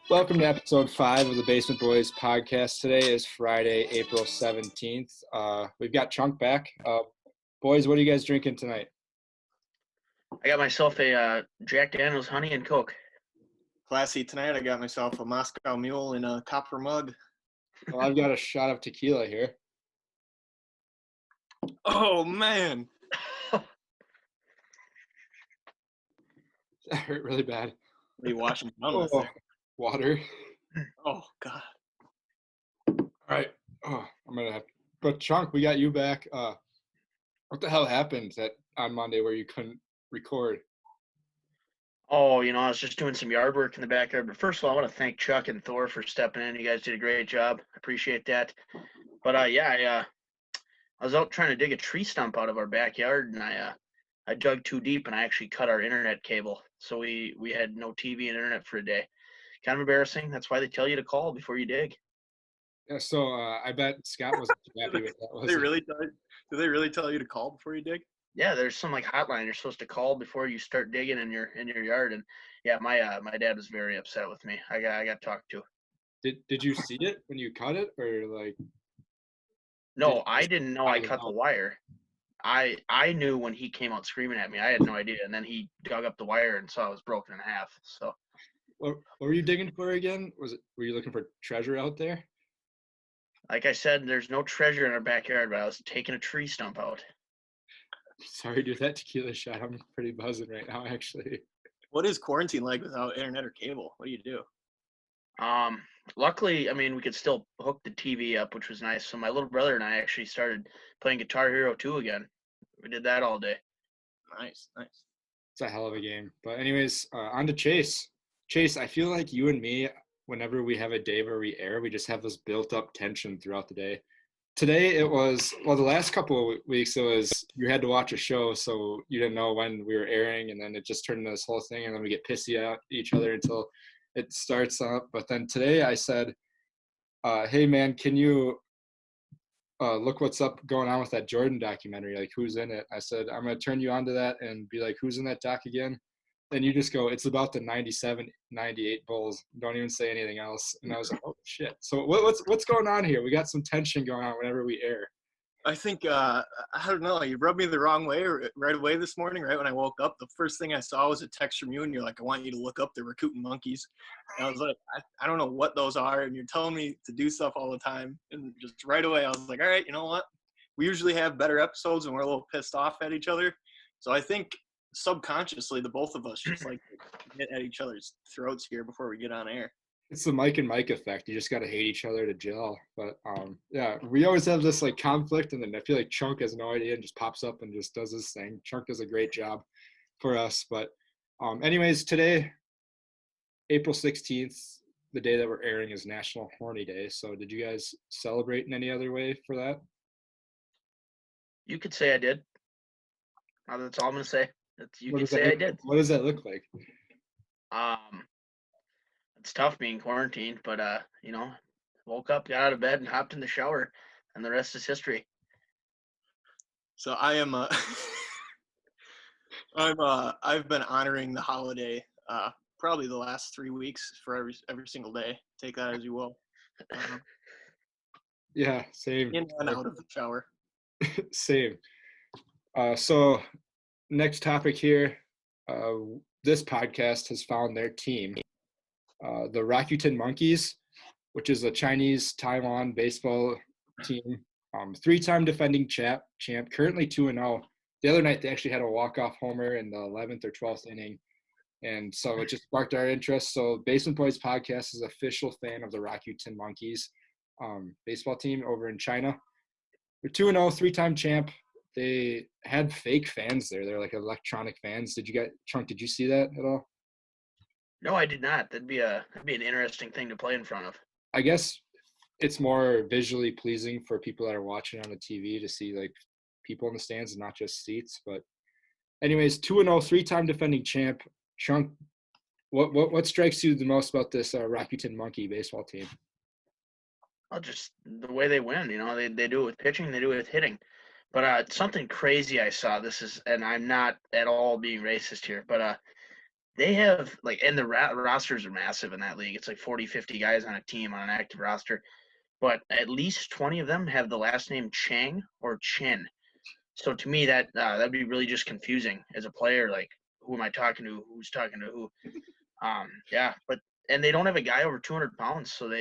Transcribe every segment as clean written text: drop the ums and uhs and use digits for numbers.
Welcome to episode 5 of the Basement Boys podcast. Today is Friday, April 17th. We've got Chunk back. Boys, what are you guys drinking tonight? I got myself a Jack Daniel's Honey and Coke. Classy tonight. I got myself a Moscow Mule in a copper mug. Well, I've got a shot of tequila here. Oh, man. That hurt really bad. What are you washing down with there? Water. Oh, God. All right. I'm going to have – but Chunk, we got you back. What the hell happened on Monday where you couldn't record? Oh, I was just doing some yard work in the backyard. But first of all, I want to thank Chuck and Thor for stepping in. You guys did a great job. I appreciate that. But, I was out trying to dig a tree stump out of our backyard, and I dug too deep, and I actually cut our internet cable. So we had no TV and internet for a day. Kind of embarrassing. That's why they tell you to call before you dig. Yeah, so I bet Scott wasn't too happy with that. Do they really tell you to call before you dig? Yeah, there's some hotline you're supposed to call before you start digging in your yard, and yeah, my dad was very upset with me. I got talked to. Did you see it when you cut it, or like? No, I didn't know I cut the wire. I knew when he came out screaming at me. I had no idea, and then he dug up the wire and saw it was broken in half. So. What were you digging for again? Were you looking for treasure out there? Like I said, there's no treasure in our backyard, but I was taking a tree stump out. Sorry, dude, that tequila shot. I'm pretty buzzing right now, actually. What is quarantine like without internet or cable? What do you do? Luckily, we could still hook the TV up, which was nice. So my little brother and I actually started playing Guitar Hero 2 again. We did that all day. Nice. It's a hell of a game. But anyways, on to Chase. Chase, I feel like you and me, whenever we have a day where we air, we just have this built-up tension throughout the day. Today it was, the last couple of weeks it was you had to watch a show, so you didn't know when we were airing, and then it just turned into this whole thing, and then we get pissy at each other until it starts up. But then today I said, hey, man, can you look what's going on with that Jordan documentary? Like, who's in it? I said, I'm going to turn you on to that and be like, who's in that doc again? Then you just go, it's about the 97, 98 Bulls. Don't even say anything else. And I was like, oh, shit. So what's going on here? We got some tension going on whenever we air. I think, I don't know, you rubbed me the wrong way right away this morning, right when I woke up. The first thing I saw was a text from you, and you're like, I want you to look up the Rakuten Monkeys. And I was like, I don't know what those are, and you're telling me to do stuff all the time. And just right away, I was like, all right, you know what? We usually have better episodes when we're a little pissed off at each other. So I think subconsciously, the both of us just like get at each other's throats here before we get on air. It's the Mike and Mike effect. You just got to hate each other to gel. But yeah, we always have this like conflict, and then I feel like Chunk has no idea and just pops up and just does his thing. Chunk does a great job for us. But anyways, today, April 16th, the day that we're airing, is National Horny Day. So did you guys celebrate in any other way for that? You could say I did. That's all I'm gonna say. You could say I did. What does that look like? It's tough being quarantined, but woke up, got out of bed, and hopped in the shower, and the rest is history. So I am I've been honoring the holiday probably the last 3 weeks for every single day. Take that as you will. Yeah, same. In and out of the shower. Same. So next topic here. This podcast has found their team, the Rakuten Monkeys, which is a Chinese Taiwan baseball team. 3-time defending champ, currently 2-0. The other night they actually had a walk-off homer in the 11th or 12th inning. And so it just sparked our interest. So Basement Boys Podcast is an official fan of the Rakuten Monkeys baseball team over in China. They're 2-0, 3-time champ. They had fake fans there. They're like electronic fans. Chunk, did you see that at all? No, I did not. That'd be an interesting thing to play in front of. I guess it's more visually pleasing for people that are watching on the TV to see like people in the stands and not just seats. But anyways, 2-0, 3-time defending champ. Chunk, what strikes you the most about this Rakuten Monkey baseball team? Well, just the way they win. They do it with pitching, they do it with hitting. But something crazy I saw. And I'm not at all being racist here, but they have like, and the rosters are massive in that league. It's like 40, 50 guys on a team on an active roster, but at least 20 of them have the last name Chang or Chin. So to me, that'd be really just confusing as a player. Like, who am I talking to? Who's talking to who? Yeah, and they don't have a guy over 200 pounds, so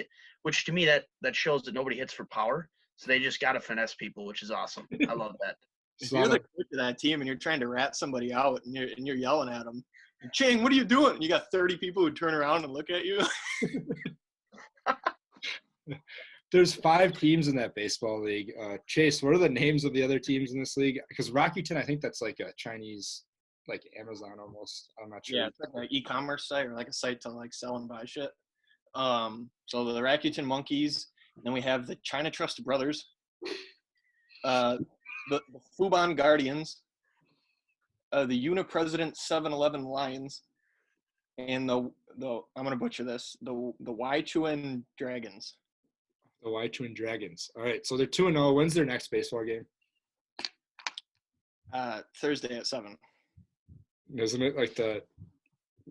which to me that shows that nobody hits for power. So they just got to finesse people, which is awesome. I love that. If you're the coach of that team and you're trying to rat somebody out and you're yelling at them, Chang, what are you doing? And you got 30 people who turn around and look at you. There's 5 teams in that baseball league. Chase, what are the names of the other teams in this league? Because Rakuten, I think that's like a Chinese, like Amazon almost. I'm not sure. Yeah, it's like an e-commerce site or like a site to like sell and buy shit. So the Rakuten Monkeys, then we have the China Trust Brothers, the Fubon Guardians, the Unipresident 7-Eleven Lions, and the I'm gonna butcher this, the Weichuan Dragons. The Weichuan Dragons. All right, so they're 2-0. When's their next baseball game? Thursday at 7. Isn't it like the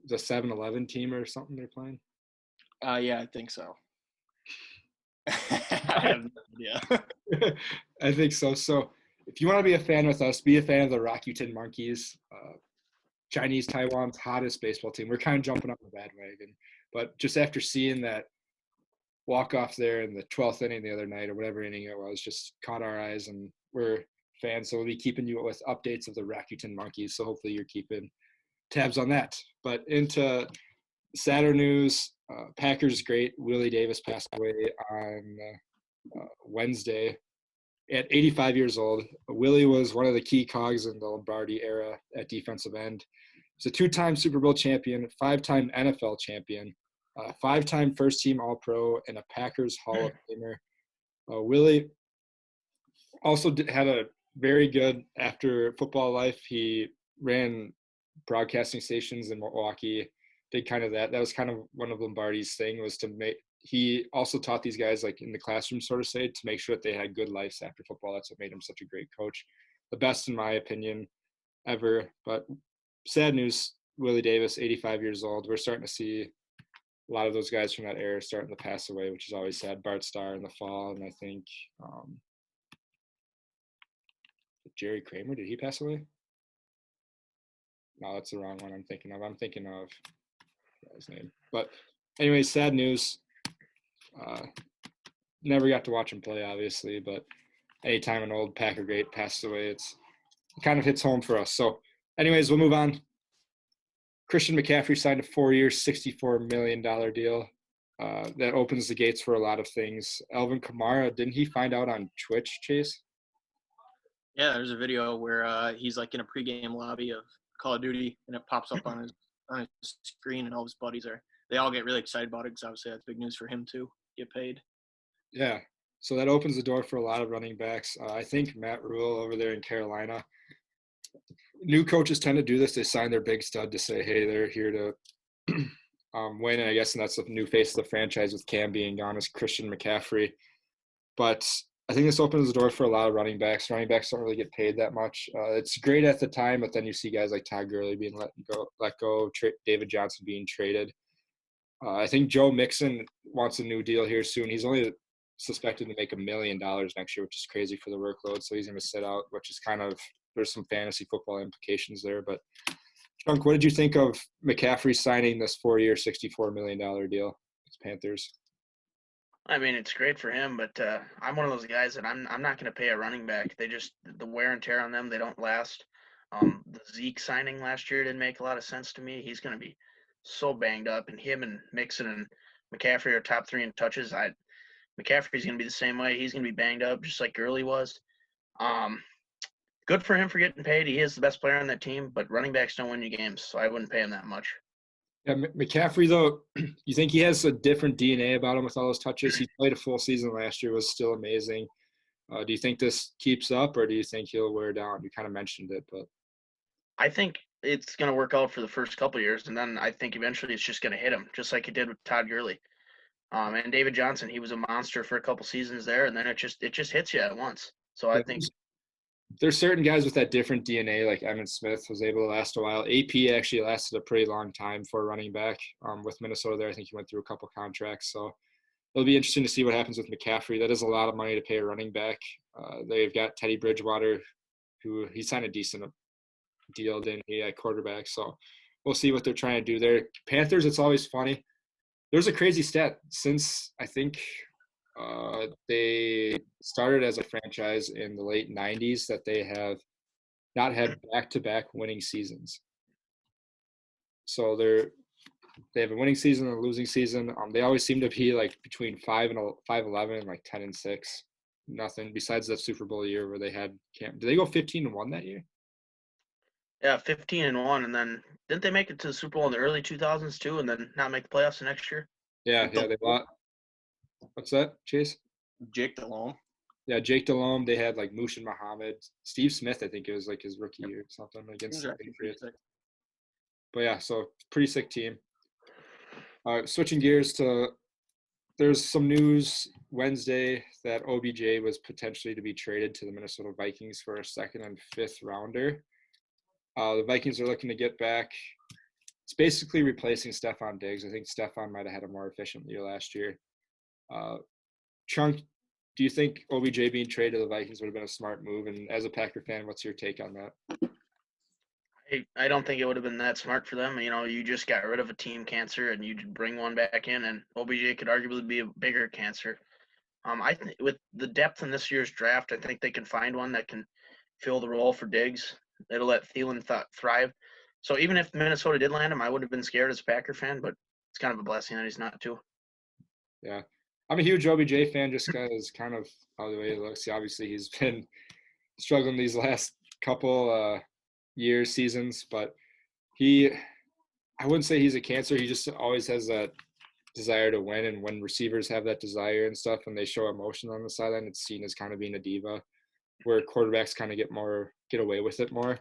7-Eleven team or something they're playing? Yeah, I think so. I have no idea. I think so. So if you want to be a fan with us, be a fan of the Rakuten Monkeys, Chinese Taiwan's hottest baseball team. We're kind of jumping on the bandwagon, but just after seeing that walk-off there in the 12th inning the other night or whatever inning it was, just caught our eyes, and we're fans. So we'll be keeping you with updates of the Rakuten Monkeys. So hopefully you're keeping tabs on that. But into sadder news, Packers great Willie Davis passed away on Wednesday at 85 years old. Willie was one of the key cogs in the Lombardi era at defensive end. He's a 2-time Super Bowl champion, 5-time NFL champion, 5-time first-team All-Pro, and a Packers Hall of Famer. Willie also had a very good after-football life. He ran broadcasting stations in Milwaukee, did kind of that. That was kind of one of Lombardi's thing, was to make – he also taught these guys, like in the classroom, sort of say, to make sure that they had good lives after football. That's what made him such a great coach. The best, in my opinion, ever. But sad news, Willie Davis, 85 years old. We're starting to see a lot of those guys from that era starting to pass away, which is always sad. Bart Starr in the fall, and I think Jerry Kramer, did he pass away? No, that's the wrong one I'm thinking of. I'm thinking of his name. But anyway, sad news. Never got to watch him play, obviously, but anytime an old Packer great passes away, it kind of hits home for us. So anyways, we'll move on. Christian McCaffrey signed a 4-year, $64 million deal. That opens the gates for a lot of things. Alvin Kamara, didn't he find out on Twitch, Chase? Yeah, there's a video where he's like in a pregame lobby of Call of Duty, and it pops up on his screen, and all his buddies they all get really excited about it because obviously that's big news for him too. Get paid. Yeah, so that opens the door for a lot of running backs. I think Matt Rule over there in Carolina. New coaches tend to do this. They sign their big stud to say, hey, they're here to win. And I guess that's the new face of the franchise with Cam being gone, is Christian McCaffrey. But I think this opens the door for a lot of running backs. Running backs don't really get paid that much. It's great at the time, but then you see guys like Todd Gurley being let go, David Johnson being traded. I think Joe Mixon wants a new deal here soon. He's only suspected to make $1 million next year, which is crazy for the workload. So he's going to sit out, which is kind of – there's some fantasy football implications there. But, Chunk, what did you think of McCaffrey signing this 4-year, $64 million deal with Panthers? I mean, it's great for him, but I'm one of those guys that I'm not going to pay a running back. They just – the wear and tear on them, they don't last. The Zeke signing last year didn't make a lot of sense to me. He's going to be so banged up, and him and Mixon and McCaffrey are top 3 in touches. McCaffrey's going to be the same way. He's going to be banged up just like Gurley was. Good for him for getting paid. He is the best player on that team, but running backs don't win you games, so I wouldn't pay him that much. Yeah, McCaffrey, though, you think he has a different DNA about him with all those touches? He played a full season last year, was still amazing. Do you think this keeps up, or do you think he'll wear down? You kind of mentioned it, but I think it's going to work out for the first couple of years, and then I think eventually it's just going to hit him, just like it did with Todd Gurley. And David Johnson, he was a monster for a couple seasons there, and then it just hits you at once. So I think there's certain guys with that different DNA, like Emmitt Smith was able to last a while. AP actually lasted a pretty long time for a running back with Minnesota there. I think he went through a couple contracts. So it'll be interesting to see what happens with McCaffrey. That is a lot of money to pay a running back. They've got Teddy Bridgewater, who he signed a decent deal, didn't he, at quarterback. So we'll see what they're trying to do there. Panthers, it's always funny. There's a crazy stat since I think they started as a franchise in the late 90s that they have not had back-to-back winning seasons. So they have a winning season and a losing season. They always seem to be like between 5-11 and like 10-6. Nothing besides that Super Bowl year where they had did they go 15-1 that year? Yeah, 15-1, and then didn't they make it to the Super Bowl in the early 2000s too, and then not make the playoffs the next year? Yeah, they lost. What's that, Chase? Jake Delhomme. Yeah, Jake Delhomme. They had like Mushin Muhammad, Steve Smith. I think it was like his rookie year or something against the Patriots. But yeah, so pretty sick team. Switching gears to, there's some news Wednesday that OBJ was potentially to be traded to the Minnesota Vikings for a 2nd and 5th rounder. The Vikings are looking to get back. It's basically replacing Stephon Diggs. I think Stephon might have had a more efficient year last year. Chunk, do you think OBJ being traded to the Vikings would have been a smart move? And as a Packer fan, what's your take on that? I don't think it would have been that smart for them. You know, you just got rid of a team cancer and you bring one back in, and OBJ could arguably be a bigger cancer. I think with the depth in this year's draft, I think they can find one that can fill the role for Diggs. It'll let Thielen thrive. So even if Minnesota did land him, I would have been scared as a Packer fan, but it's kind of a blessing that he's not too. Yeah. I'm a huge OBJ fan just because kind of how the way he looks. Obviously, he's been struggling these last couple years, seasons, but I wouldn't say he's a cancer. He just always has that desire to win, and when receivers have that desire and stuff and they show emotion on the sideline, it's seen as kind of being a diva, where quarterbacks kind of get away with it more.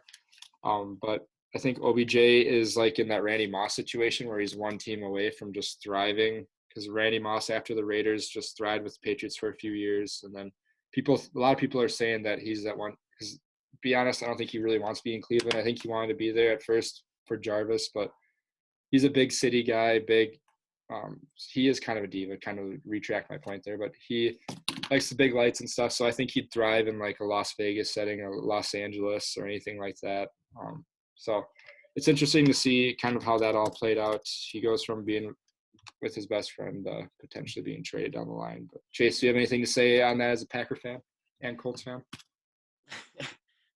But I think OBJ is like in that Randy Moss situation where he's one team away from just thriving, because Randy Moss after the Raiders just thrived with the Patriots for a few years, and then a lot of people are saying that he's that one. Because to be honest, I don't think he really wants to be in Cleveland. I think he wanted to be there at first for Jarvis, but he's a big city guy. He is kind of a diva. Kind of retract my point there, but he likes the big lights and stuff. So I think he'd thrive in like a Las Vegas setting or Los Angeles or anything like that. So it's interesting to see kind of how that all played out. He goes from being with his best friend potentially being traded down the line. But Chase, do you have anything to say on that as a Packer fan and Colts fan?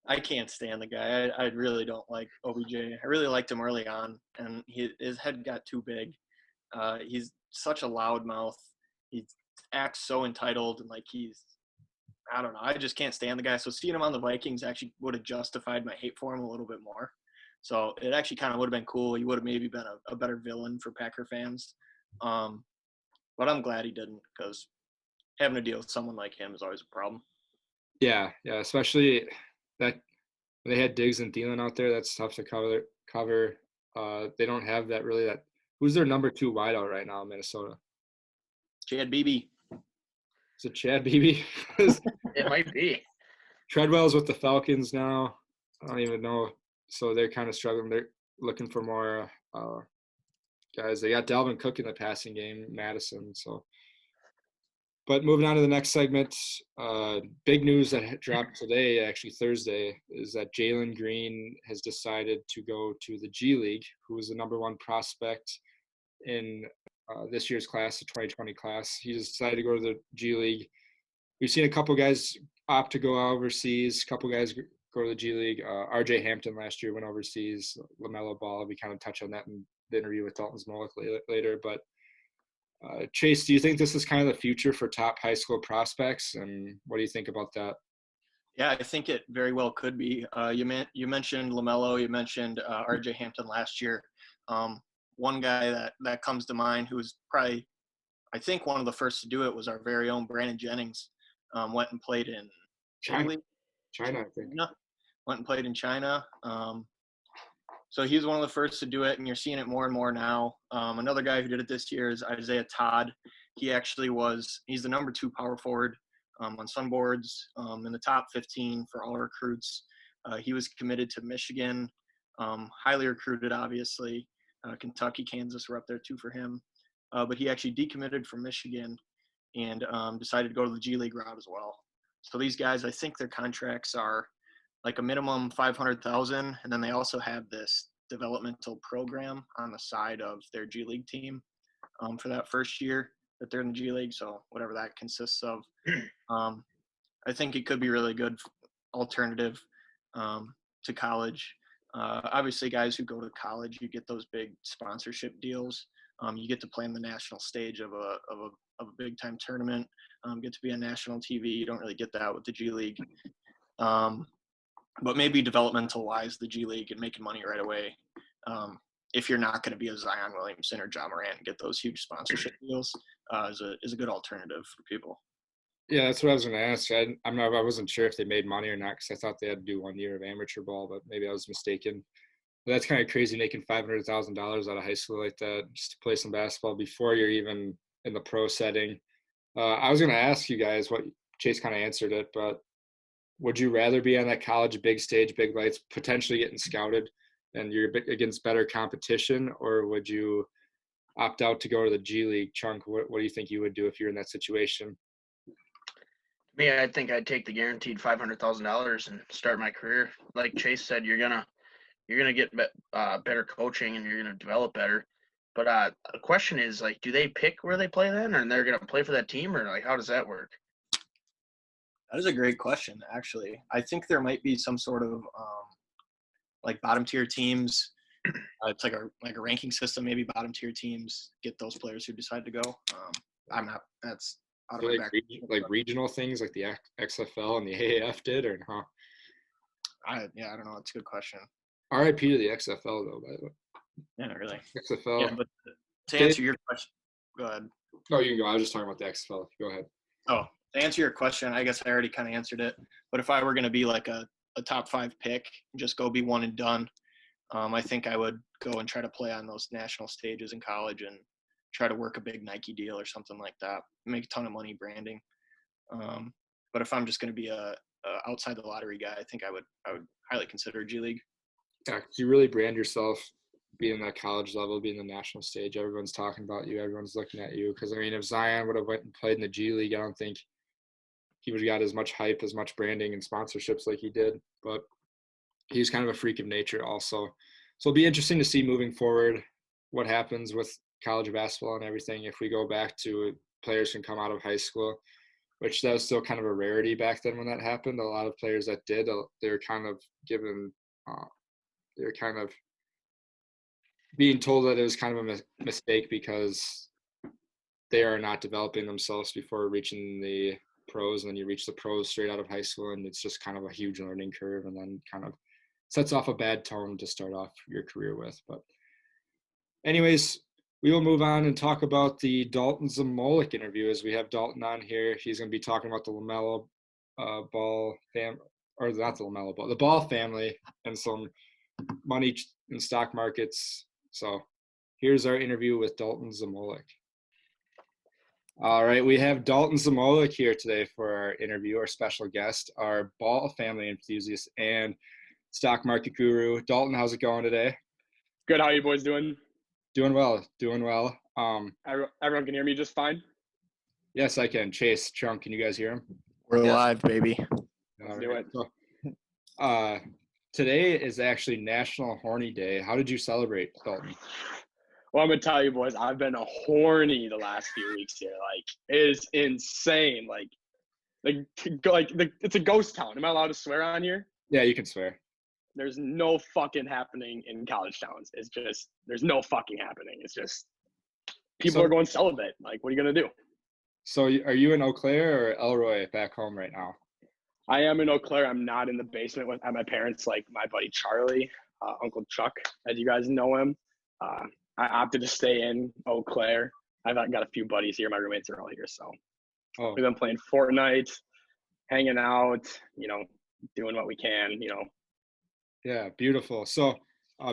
I can't stand the guy. I really don't like OBJ. I really liked him early on, and his head got too big. He's such a loudmouth. He acts so entitled, and like I don't know. I just can't stand the guy. So seeing him on the Vikings actually would have justified my hate for him a little bit more. So it actually kind of would have been cool. He would have maybe been a better villain for Packer fans. But I'm glad he didn't, because having to deal with someone like him is always a problem. Yeah, especially that when they had Diggs and Thielen out there, that's tough to cover. They don't have that really. Who's their number 2 wideout right now in Minnesota? Chad Beebe. Is it Chad Beebe? It might be. Treadwell's with the Falcons now. I don't even know. So they're kind of struggling. They're looking for more guys. They got Dalvin Cook in the passing game, Madison. So, but moving on to the next segment, big news that dropped today, actually Thursday, is that Jalen Green has decided to go to the G League, who was the number 1 prospect in this year's class, the 2020 class. He decided to go to the G League. We've seen a couple guys opt to go overseas, a couple guys go to the G League. RJ Hampton last year went overseas. LaMelo Ball, we kind of touch on that in the interview with Dalton Smolik later. But Chase, do you think this is kind of the future for top high school prospects? And what do you think about that? Yeah, I think it very well could be. You mentioned LaMelo, you mentioned RJ Hampton last year. One guy that comes to mind who was probably, I think, one of the first to do it was our very own Brandon Jennings. Went and played in China, I think. Went and played in China. So he was one of the first to do it, and you're seeing it more and more now. Another guy who did it this year is Isaiah Todd. He's the number 2 power forward on Sunboards, in the top 15 for all recruits. He was committed to Michigan, highly recruited, obviously. Kentucky, Kansas were up there too for him. But he actually decommitted from Michigan and decided to go to the G League route as well. So these guys, I think their contracts are like a minimum 500,000, and then they also have this developmental program on the side of their G League team for that first year that they're in the G League. So whatever that consists of, I think it could be really good alternative to college. Obviously, guys who go to college, you get those big sponsorship deals. You get to play on the national stage of a big time tournament. Get to be on national TV. You don't really get that with the G League. But maybe developmental wise, the G League and making money right away. If you're not going to be a Zion Williamson or John Morant and get those huge sponsorship deals, is a good alternative for people. Yeah, that's what I was going to ask. I wasn't sure if they made money or not because I thought they had to do 1 year of amateur ball, but maybe I was mistaken. But that's kind of crazy, making $500,000 out of high school like that just to play some basketball before you're even in the pro setting. I was going to ask you guys what Chase kind of answered it, but would you rather be on that college big stage, big lights, potentially getting scouted, and you're against better competition, or would you opt out to go to the G League? Chunk, what do you think you would do if you're in that situation? Me, I think I'd take the guaranteed $500,000 and start my career. Like Chase said, you're gonna get better coaching and you're gonna develop better. But the question is, like, do they pick where they play then, and they're gonna play for that team, or like how does that work? That is a great question, actually. I think there might be some sort of like bottom tier teams. It's like a ranking system. Maybe bottom tier teams get those players who decide to go. I'm not. That's out of my back. Like regional things, like the XFL and the AAF did, or no? I don't know. It's a good question. RIP to the XFL though, by the way. Yeah, really. XFL. Yeah, but to answer your question, go ahead. Oh, you can go. I was just talking about the XFL. Go ahead. Oh, to answer your question, I guess I already kind of answered it. But if I were going to be like a top 5 pick, just go be one and done, I think I would go and try to play on those national stages in college and try to work a big Nike deal or something like that. Make a ton of money branding. But if I'm just going to be a outside the lottery guy, I think I would highly consider G League. Yeah, you really brand yourself being that college level, being the national stage. Everyone's talking about you. Everyone's looking at you. Because, I mean, if Zion would have went and played in the G League, I don't think he would have got as much hype, as much branding and sponsorships like he did. But he's kind of a freak of nature also. So it'll be interesting to see moving forward what happens with college basketball and everything. If we go back to players can come out of high school, which that was still kind of a rarity back then when that happened. A lot of players that did, they were kind of given they were kind of being told that it was kind of a mistake because they are not developing themselves before reaching the pros, and then you reach the pros straight out of high school, and it's just kind of a huge learning curve, and then kind of sets off a bad tone to start off your career with. But anyways, we will move on and talk about the Dalton Zamolik interview, as we have Dalton on here. He's going to be talking about the LaMelo Ball family, or not the LaMelo Ball, the Ball family, and some money in stock markets. So here's our interview with Dalton Zamolik. All right, we have Dalton Zamolik here today for our interview, our special guest, our Ball family enthusiast and stock market guru. Dalton, how's it going today? Good. How are you boys doing? Doing well. Everyone can hear me just fine? Yes, I can. Chase, Chunk, can you guys hear him? We're live, baby. Let's do it. So, today is actually National Horny Day. How did you celebrate, Dalton? Well, I'm going to tell you, boys, I've been horny the last few weeks here. Like, it is insane. It's a ghost town. Am I allowed to swear on here? Yeah, you can swear. There's no fucking happening in college towns. It's just, there's no fucking happening. It's just, people are going celibate. Like, what are you going to do? So are you in Eau Claire or Elroy back home right now? I am in Eau Claire. I'm not in the basement at my parents, like my buddy Charlie, Uncle Chuck, as you guys know him. I opted to stay in Eau Claire. I've got a few buddies here. My roommates are all here. So we've been playing Fortnite, hanging out, doing what we can, Yeah, beautiful. So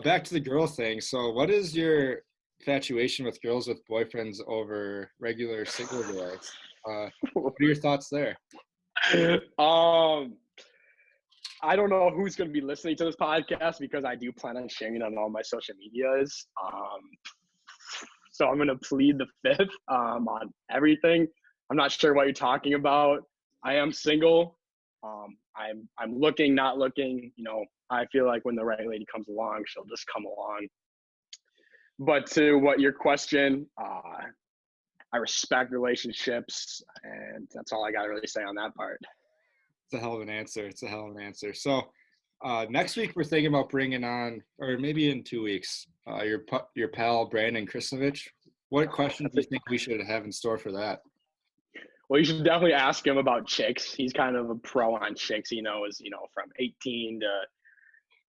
back to the girl thing. So what is your infatuation with girls with boyfriends over regular single boys? What are your thoughts there? I don't know who's going to be listening to this podcast because I do plan on sharing it on all my social medias. So I'm going to plead the fifth on everything. I'm not sure what you're talking about. I am single. I'm looking, not looking. You know, I feel like when the right lady comes along, she'll just come along. But to what your question, I respect relationships, and that's all I got to really say on that part. It's a hell of an answer. It's a hell of an answer. So next week we're thinking about bringing on, or maybe in 2 weeks, your pal Brandon Kristovich. What questions do you think we should have in store for that? Well, you should definitely ask him about chicks. He's kind of a pro on chicks. He knows, you know, from 18 to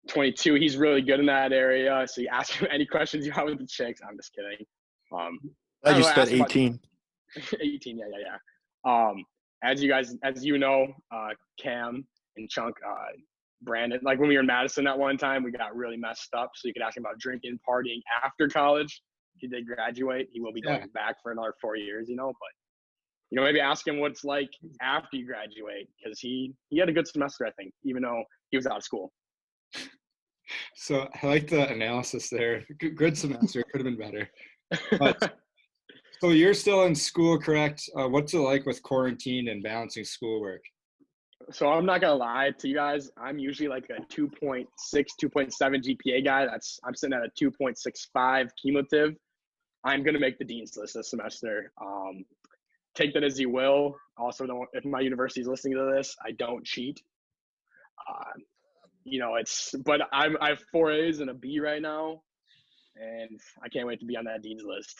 22. He's really good in that area. So you ask him any questions you have with the chicks. I'm just kidding. I just said 18. 18, yeah. As you know, Cam and Chunk, Brandon, like when we were in Madison at one time, we got really messed up. So you could ask him about drinking, partying after college. He did graduate. He will be going back for another 4 years, you know, but you know, maybe ask him what it's like after you graduate, because he had a good semester, I think, even though he was out of school. So I like the analysis there. Good semester. Could have been better. But, so you're still in school, correct? What's it like with quarantine and balancing schoolwork? So I'm not gonna lie to you guys. I'm usually like a 2.6, 2.7 GPA guy. I'm sitting at a 2.65 cumulative. I'm gonna make the dean's list this semester. Take that as you will. Also, if my university is listening to this, I don't cheat. You know, but I have 4 A's and a B right now, and I can't wait to be on that dean's list.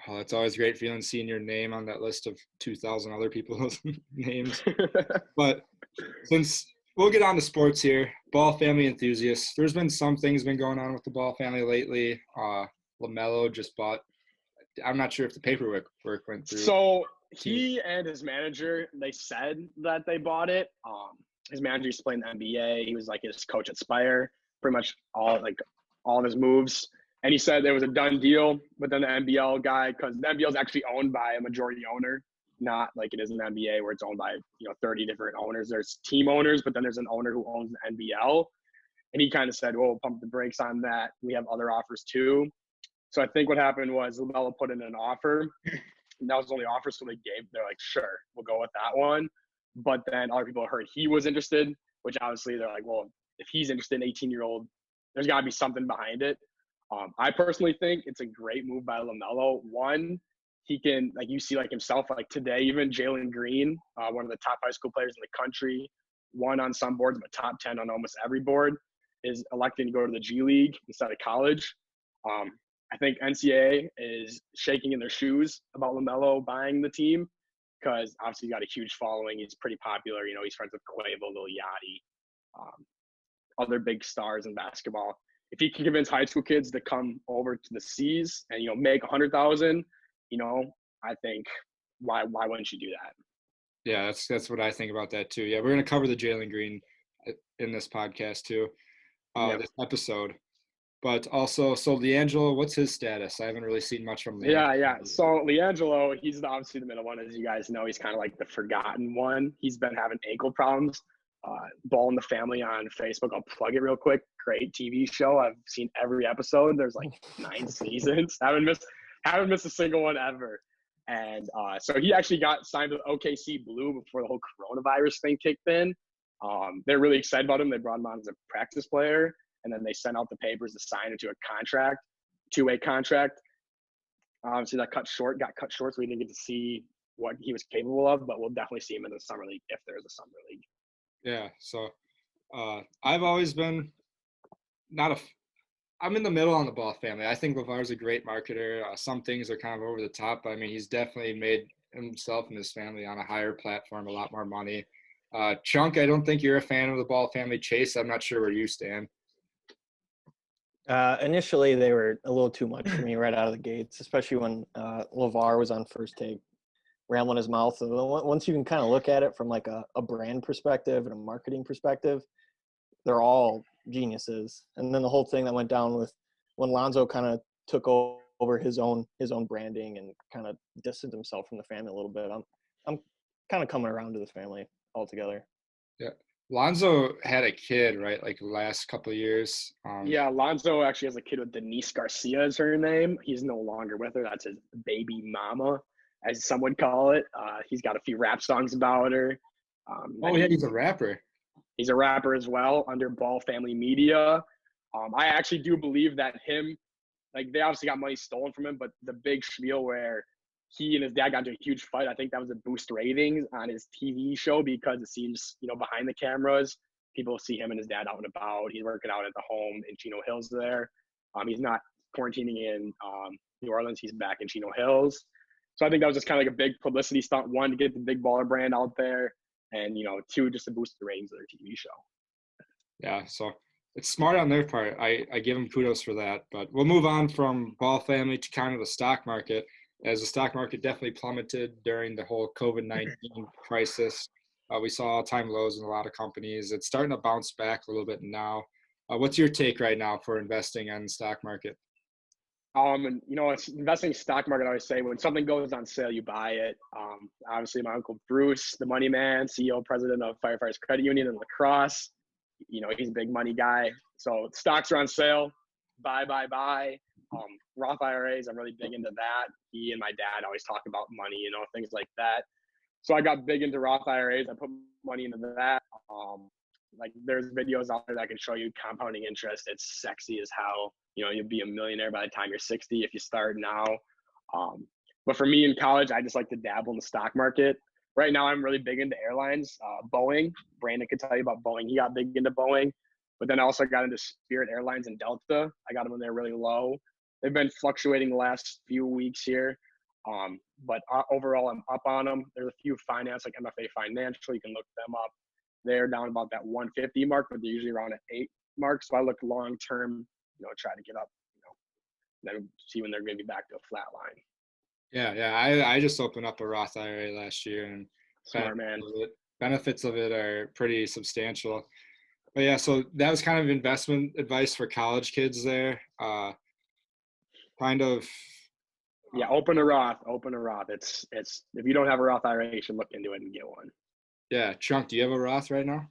Oh, it's always great feeling seeing your name on that list of 2,000 other people's names. But since we'll get on to sports here, Ball family enthusiasts, there's been some things been going on with the Ball family lately. LaMelo just bought, I'm not sure if the paperwork went through. So he and his manager, they said that they bought it. His manager used to play in the NBA. He was like his coach at Spire, pretty much all of his moves. And he said there was a done deal, but then the NBL guy, because the NBL is actually owned by a majority owner, not like it is in the NBA where it's owned by 30 different owners. There's team owners, but then there's an owner who owns the NBL. And he kind of said, well, we'll pump the brakes on that. We have other offers too. So I think what happened was LaMelo put in an offer. And that was the only offer, so they're like, sure, we'll go with that one. But then other people heard he was interested, which obviously they're like, well, if he's interested in 18-year-old, there's got to be something behind it. I personally think it's a great move by LaMelo. One, he can, like you see like himself, like today, even Jalen Green, one of the top high school players in the country, one on some boards, but top 10 on almost every board, is electing to go to the G League instead of college. I think NCAA is shaking in their shoes about LaMelo buying the team because obviously he's got a huge following. He's pretty popular. You know, he's friends with Quavo, Lil Yachty, other big stars in basketball. If he can convince high school kids to come over to the C's and, make $100,000, I think why wouldn't you do that? Yeah, that's what I think about that too. Yeah, we're going to cover the Jalen Green in this podcast too, this episode. But also, so LiAngelo, what's his status? I haven't really seen much from LiAngelo. Yeah. So LiAngelo, he's obviously the middle one, as you guys know. He's kind of like the forgotten one. He's been having ankle problems. Ball in the Family on Facebook. I'll plug it real quick. Great TV show. I've seen every episode. There's like 9 seasons. Haven't missed a single one ever. And so he actually got signed with OKC Blue before the whole coronavirus thing kicked in. They're really excited about him. They brought him on as a practice player, and then they sent out the papers to sign into a contract, 2-way contract. So that got cut short, so we didn't get to see what he was capable of, but we'll definitely see him in the summer league if there's a summer league. Yeah, so I've always been I'm in the middle on the Ball family. I think LeVar's a great marketer. Some things are kind of over the top, but I mean, he's definitely made himself and his family on a higher platform, a lot more money. Chunk, I don't think you're a fan of the Ball family. Chase, I'm not sure where you stand. Initially, they were a little too much for me right out of the gates, especially when LeVar was on First Take, rambling his mouth. So once you can kind of look at it from like a brand perspective and a marketing perspective, they're all geniuses. And then the whole thing that went down with when Lonzo kind of took over his own branding and kind of distanced himself from the family a little bit. I'm kind of coming around to the family altogether. Yeah. Lonzo had a kid, right? Like the last couple of years. Yeah, Alonzo actually has a kid with Denise Garcia is her name. He's no longer with her. That's his baby mama, as some would call it. He's got a few rap songs about her. Oh yeah, he's a rapper. He's a rapper as well under Ball Family Media. I actually do believe that him, like they obviously got money stolen from him, but the big spiel where he and his dad got into a huge fight, I think that was to boost ratings on his TV show because it seems, behind the cameras, people see him and his dad out and about. He's working out at the home in Chino Hills there. He's not quarantining in New Orleans. He's back in Chino Hills. So I think that was just kind of like a big publicity stunt, one, to get the big baller brand out there, and, two, just to boost the ratings of their TV show. Yeah, so it's smart on their part. I give them kudos for that. But we'll move on from Ball Family to kind of the stock market, as the stock market definitely plummeted during the whole COVID-19 crisis. We saw all-time lows in a lot of companies. It's starting to bounce back a little bit now. What's your take right now for investing on the stock market? And it's investing in stock market. I always say when something goes on sale, you buy it. Obviously, my uncle Bruce, the money man, CEO, president of Firefighters Credit Union in La Crosse, he's a big money guy. So stocks are on sale. Buy. Roth IRAs, I'm really big into that. He and my dad always talk about money, things like that. So I got big into Roth IRAs. I put money into that. Like there's videos out there that can show you compounding interest. It's sexy as hell. You'll be a millionaire by the time you're 60 if you start now. But for me in college, I just like to dabble in the stock market. Right now, I'm really big into airlines. Boeing, Brandon could tell you about Boeing. He got big into Boeing. But then I also got into Spirit Airlines and Delta. I got them when they're really low. They've been fluctuating the last few weeks here. But overall, I'm up on them. There's a few finance, like MFA Financial. You can look them up. They're down about that 150 mark, but they're usually around an 8 mark. So I look long term, try to get up, then see when they're going to be back to a flat line. Yeah. I just opened up a Roth IRA last year, and Smart man. Benefits of it are pretty substantial. But yeah, so that was kind of investment advice for college kids there. Yeah, open a Roth. It's if you don't have a Roth IRA, you should look into it and get one. Yeah, Chunk, do you have a Roth right now?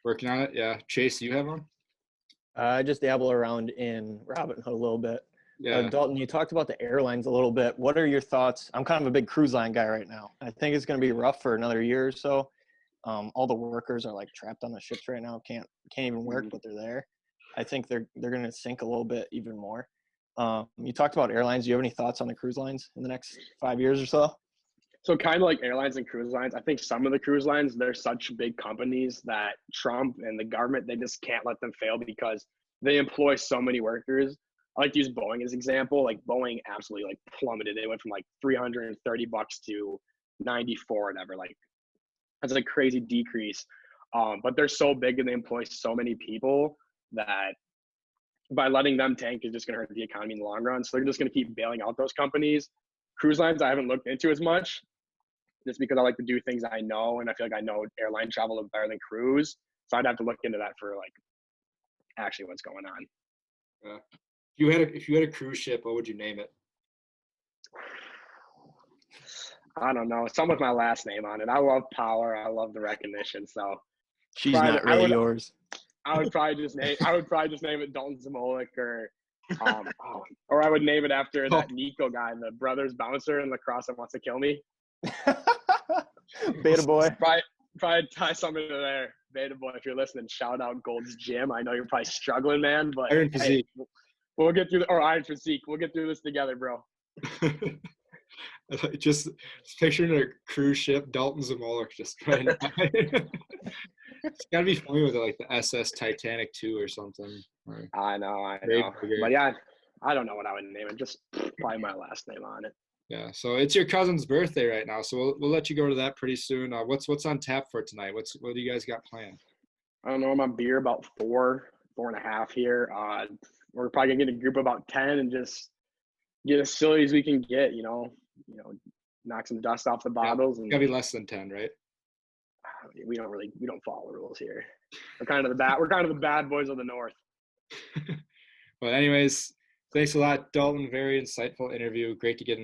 Working on it. Yeah, Chase, do you have one? I just dabble around in Robinhood a little bit. Yeah. Dalton, you talked about the airlines a little bit. What are your thoughts? I'm kind of a big cruise line guy right now. I think it's going to be rough for another year or so. All the workers are like trapped on the ships right now. Can't even work, but they're there. I think they're going to sink a little bit even more. You talked about airlines. Do you have any thoughts on the cruise lines in the next 5 years or so? So kind of like airlines and cruise lines, I think some of the cruise lines, they're such big companies that Trump and the government, they just can't let them fail because they employ so many workers. I like to use Boeing as an example. Like Boeing absolutely like plummeted. They went from like $330 to 94 or whatever. Like that's a crazy decrease. But they're so big and they employ so many people that by letting them tank is just going to hurt the economy in the long run. So they're just going to keep bailing out those companies. Cruise lines, I haven't looked into as much just because I like to do things I know. And I feel like I know airline travel better than cruise. So I'd have to look into that for like actually what's going on. Yeah. If you had a cruise ship, what would you name it? I don't know. Something with my last name on it. I love power. I love the recognition. So she's not really yours. I would probably just name it Dalton Zamolik or I would name it after that Nico guy, the brothers bouncer in La Crosse that wants to kill me. Beta boy. Probably tie something to there. Beta boy, if you're listening, shout out Gold's Gym. I know you're probably struggling, man, but Iron Physique. Hey, we'll get through Iron Physique. We'll get through this together, bro. Just picturing a cruise ship, Dalton Zamolik just right now. It's gotta be funny with like the SS Titanic 2 or something. I know. But yeah, I don't know what I would name it. Just probably my last name on it. Yeah. So it's your cousin's birthday right now, so we'll let you go to that pretty soon. What's on tap for tonight? What do you guys got planned? I don't know. I'm on beer about 4.5 here. We're probably gonna get a group of about 10 and just get as silly as we can get. Knock some dust off the bottles. It's gotta be less than 10, right? We don't follow the rules here. We're kind of the bad boys of the North. But anyways, thanks a lot, Dalton. Very insightful interview. Great to get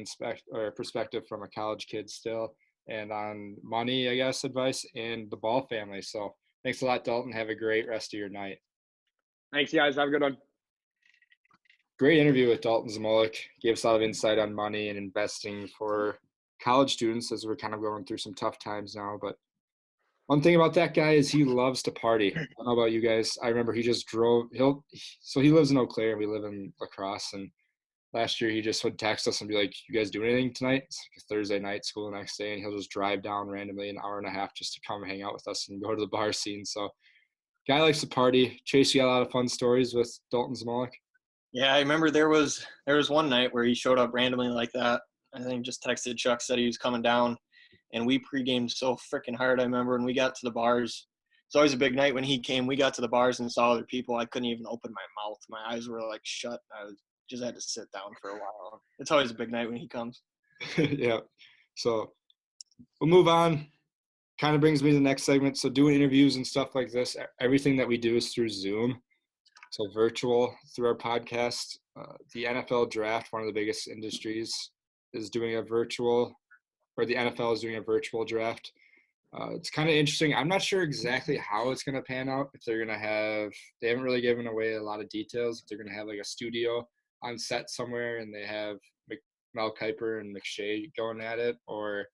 perspective from a college kid still. and on money, I guess, advice, and the Ball family. So thanks a lot, Dalton. Have a great rest of your night. Thanks, guys. Have a good one. Great interview with Dalton Zamolik. Gave us a lot of insight on money and investing for college students as we're kind of going through some tough times now. But one thing about that guy is he loves to party. I don't know about you guys. I remember he just drove. So he lives in Eau Claire and we live in La Crosse. And last year he just would text us and be like, "You guys do anything tonight?" It's like a Thursday night, school the next day, and he'll just drive down randomly an hour and a half just to come hang out with us and go to the bar scene. So guy likes to party. Chase, you got a lot of fun stories with Dalton Zamolik? Yeah, I remember there was one night where he showed up randomly like that. I think just texted Chuck, said he was coming down, and we pre-gamed so freaking hard. I remember when we got to the bars. It's always a big night when he came. We got to the bars and saw other people. I couldn't even open my mouth. My eyes were like shut. Just had to sit down for a while. It's always a big night when he comes. Yeah. So we'll move on. Kind of brings me to the next segment. So doing interviews and stuff like this, everything that we do is through Zoom. So virtual through our podcast. The NFL draft, one of the biggest industries, is doing a virtual, or the NFL is doing a virtual draft. It's kind of interesting. I'm not sure exactly how it's going to pan out. If they're going to have, they haven't really given away a lot of details. If they're going to have like a studio on set somewhere and they have Mel Kiper and McShay going at it, or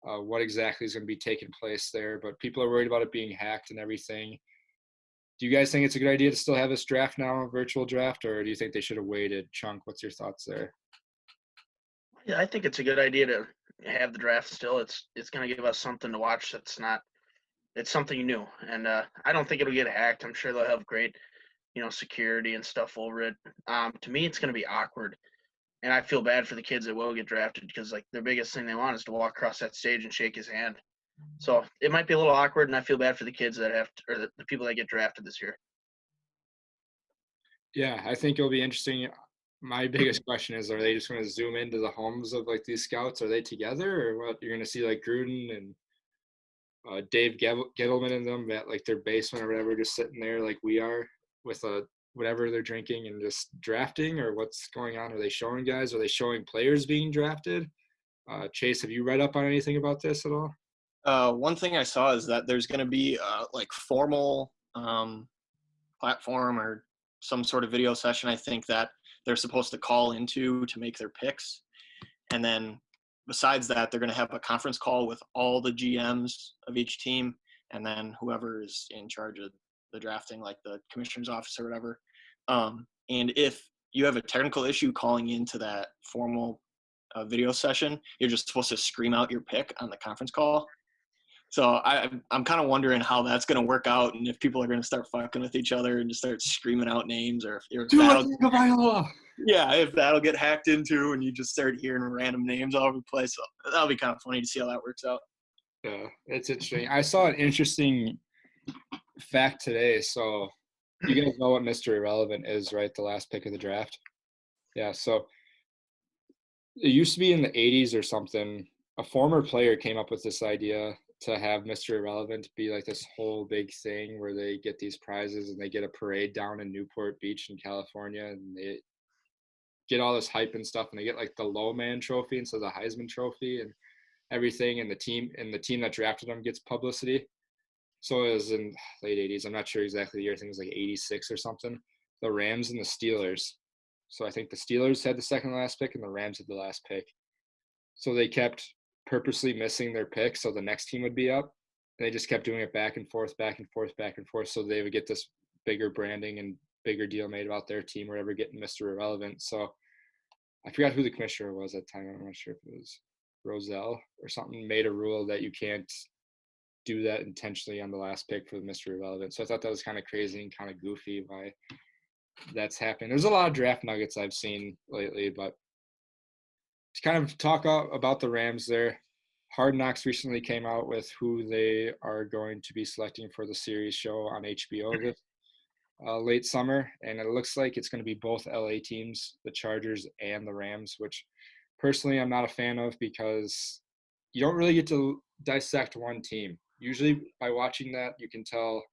what exactly is going to be taking place there. But people are worried about it being hacked and everything. Do you guys think it's a good idea to still have this draft now, a virtual draft, or do you think they should have waited? Chunk, what's your thoughts there? Yeah, I think it's a good idea to have the draft still. It's going to give us something to watch it's something new. And I don't think it'll get hacked. I'm sure they'll have great, security and stuff over it. To me, it's going to be awkward. And I feel bad for the kids that will get drafted because like their biggest thing they want is to walk across that stage and shake his hand. So it might be a little awkward, and I feel bad for the kids that have to, or the people that get drafted this year. Yeah, I think it'll be interesting. My biggest question is, are they just going to zoom into the homes of like these scouts? Are they together, or what? You're going to see like Gruden and Dave Gettleman and them at like their basement or whatever, just sitting there like we are with whatever they're drinking and just drafting, or what's going on? Are they showing guys? Are they showing players being drafted? Chase, have you read up on anything about this at all? One thing I saw is that there's going to be like formal platform or some sort of video session, I think, that they're supposed to call into to make their picks. And then besides that, they're going to have a conference call with all the GMs of each team and then whoever is in charge of the drafting, like the commissioner's office or whatever. And if you have a technical issue calling into that formal video session, you're just supposed to scream out your pick on the conference call. So I'm kind of wondering how that's going to work out, and if people are going to start fucking with each other and just start screaming out names, or if that'll get hacked into, and you just start hearing random names all over the place. So that'll be kind of funny to see how that works out. Yeah, it's interesting. I saw an interesting fact today. So you guys know what Mr. Irrelevant is, right? The last pick of the draft. Yeah. So it used to be in the 80s or something. A former player came up with this idea to have Mr. Irrelevant be like this whole big thing where they get these prizes and they get a parade down in Newport Beach in California, and they get all this hype and stuff, and they get like the low man trophy instead of the Heisman trophy and everything, and the team that drafted them gets publicity. So it was in late 80s. I'm not sure exactly the year. I think it was like 86 or something. The Rams and the Steelers. So I think the Steelers had the second to last pick and the Rams had the last pick. So they kept purposely missing their pick so the next team would be up. And they just kept doing it back and forth, back and forth, back and forth. So they would get this bigger branding and bigger deal made about their team or ever getting Mr. Irrelevant. So I forgot who the commissioner was at the time. I'm not sure if it was Roselle or something, made a rule that you can't do that intentionally on the last pick for the Mr. Irrelevant. So I thought that was kind of crazy and kind of goofy why that's happening. There's a lot of draft nuggets I've seen lately, but to kind of talk about the Rams there, Hard Knocks recently came out with who they are going to be selecting for the series show on HBO this late summer, and it looks like it's going to be both LA teams, the Chargers and the Rams, which personally I'm not a fan of because you don't really get to dissect one team. Usually by watching that, you can tell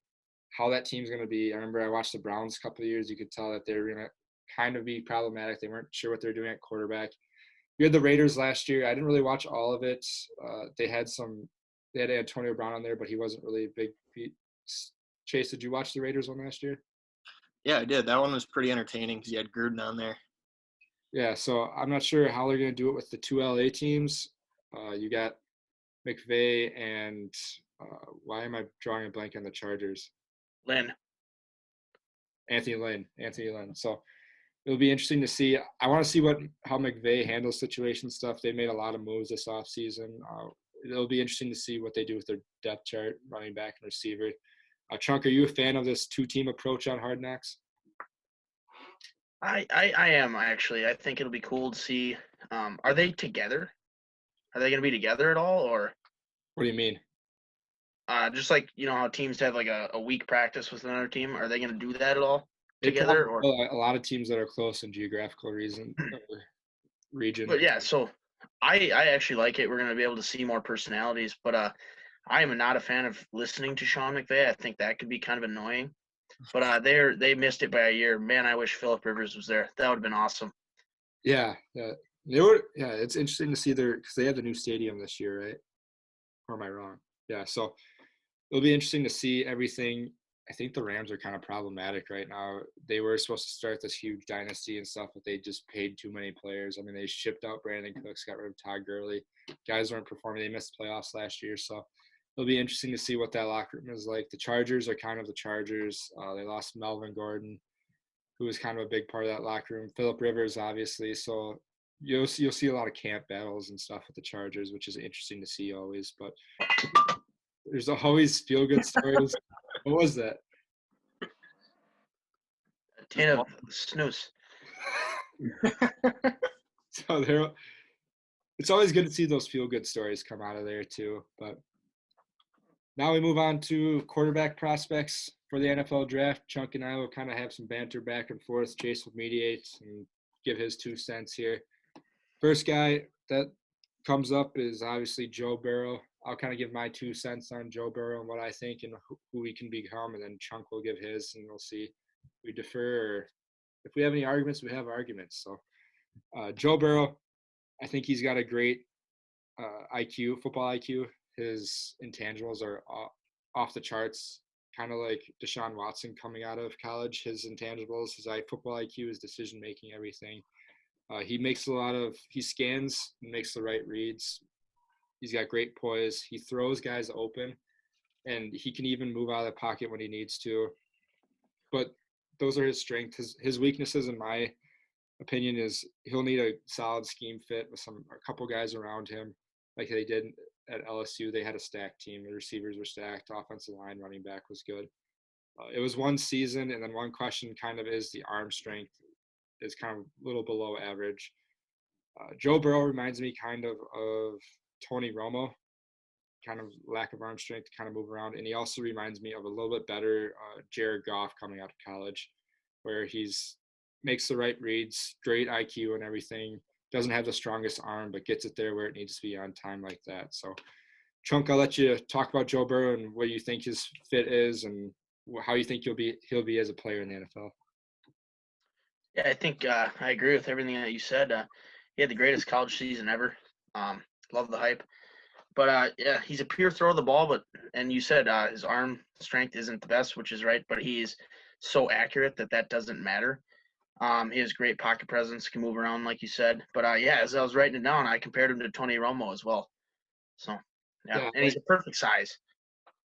how that team's going to be. I remember I watched the Browns a couple of years. You could tell that they were going to kind of be problematic. They weren't sure what they're doing at quarterback. we had the Raiders last year. I didn't really watch all of it. They had Antonio Brown on there, but he wasn't really a big beat. Chase, did you watch the Raiders one last year? Yeah, I did. That one was pretty entertaining because you had Gruden on there. Yeah, so I'm not sure how they're going to do it with the two LA teams. You got McVay and why am I drawing a blank on the Chargers? Anthony Lynn. So it'll be interesting to see. I want to see how McVay handles situation stuff. They made a lot of moves this offseason. It'll be interesting to see what they do with their depth chart, running back and receiver. Chunk, are you a fan of this two-team approach on Hard Knocks? I am, actually. I think it'll be cool to see. Are they together? Are they going to be together at all, or? What do you mean? Just like, how teams have like a week practice with another team. Are they going to do that at all together? Or a lot of teams that are close in geographical region. But yeah, so I actually like it. We're going to be able to see more personalities. But I am not a fan of listening to Sean McVay. I think that could be kind of annoying. But they missed it by a year. Man, I wish Phillip Rivers was there. That would have been awesome. Yeah. It's interesting to see because they have the new stadium this year, right? Or am I wrong? Yeah, so it'll be interesting to see everything. I think the Rams are kind of problematic right now. They were supposed to start this huge dynasty and stuff, but they just paid too many players. I mean, they shipped out Brandon Cooks, got rid of Todd Gurley. Guys weren't performing. They missed playoffs last year, so it'll be interesting to see what that locker room is like. The Chargers are kind of the Chargers. They lost Melvin Gordon, who was kind of a big part of that locker room. Phillip Rivers, obviously. So you'll see a lot of camp battles and stuff with the Chargers, which is interesting to see always. But there's always feel-good stories. What was that? A tin of snooze. So it's always good to see those feel-good stories come out of there too. But now we move on to quarterback prospects for the NFL draft. Chunk and I will kind of have some banter back and forth. Chase will mediate and give his 2 cents here. First guy that comes up is obviously Joe Burrow. I'll kind of give my 2 cents on Joe Burrow and what I think and who he can become, and then Chunk will give his, and we'll see if we defer or if we have any arguments, we have arguments. So Joe Burrow, I think he's got a great football IQ. His intangibles are off the charts, kind of like Deshaun Watson coming out of college. His intangibles, his football IQ, his decision-making, everything. He scans and makes the right reads. He's got great poise. He throws guys open, and he can even move out of the pocket when he needs to. But those are his strengths. His weaknesses, in my opinion, is he'll need a solid scheme fit with a couple guys around him, like they did at LSU. They had a stacked team. The receivers were stacked. Offensive line, running back was good. It was one season, and then one question kind of is the arm strength is kind of a little below average. Joe Burrow reminds me kind of Tony Romo, kind of lack of arm strength to kind of move around. And he also reminds me of a little bit better Jared Goff coming out of college, where makes the right reads, great IQ and everything, doesn't have the strongest arm, but gets it there where it needs to be on time like that. So, Chunk, I'll let you talk about Joe Burrow and what you think his fit is and how you think he'll be as a player in the NFL. Yeah, I think I agree with everything that you said. He had the greatest college season ever. Love the hype. But, yeah, he's a pure throw of the ball, and you said his arm strength isn't the best, which is right, but he's so accurate that doesn't matter. He has great pocket presence, can move around, like you said. But, yeah, as I was writing it down, I compared him to Tony Romo as well. So, yeah, and he's a perfect size.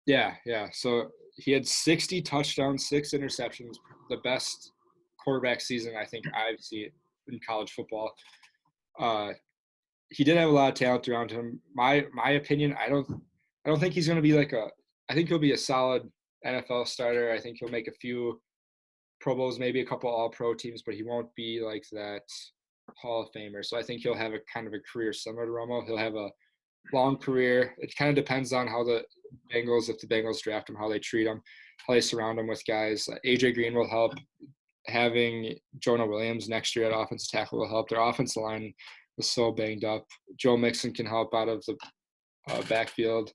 Yeah. So he had 60 touchdowns, 6 interceptions, the best quarterback season I think I've seen in college football. He did have a lot of talent around him. My opinion, I don't think he's going to be I think he'll be a solid NFL starter. I think he'll make a few Pro Bowls, maybe a couple All-Pro teams, but he won't be like that Hall of Famer. So I think he'll have a kind of a career similar to Romo. He'll have a long career. It kind of depends on how if the Bengals draft him, how they treat him, how they surround him with guys. AJ Green will help. Having Jonah Williams next year at offensive tackle will help. Their offensive line was so banged up. Joe Mixon can help out of the backfield.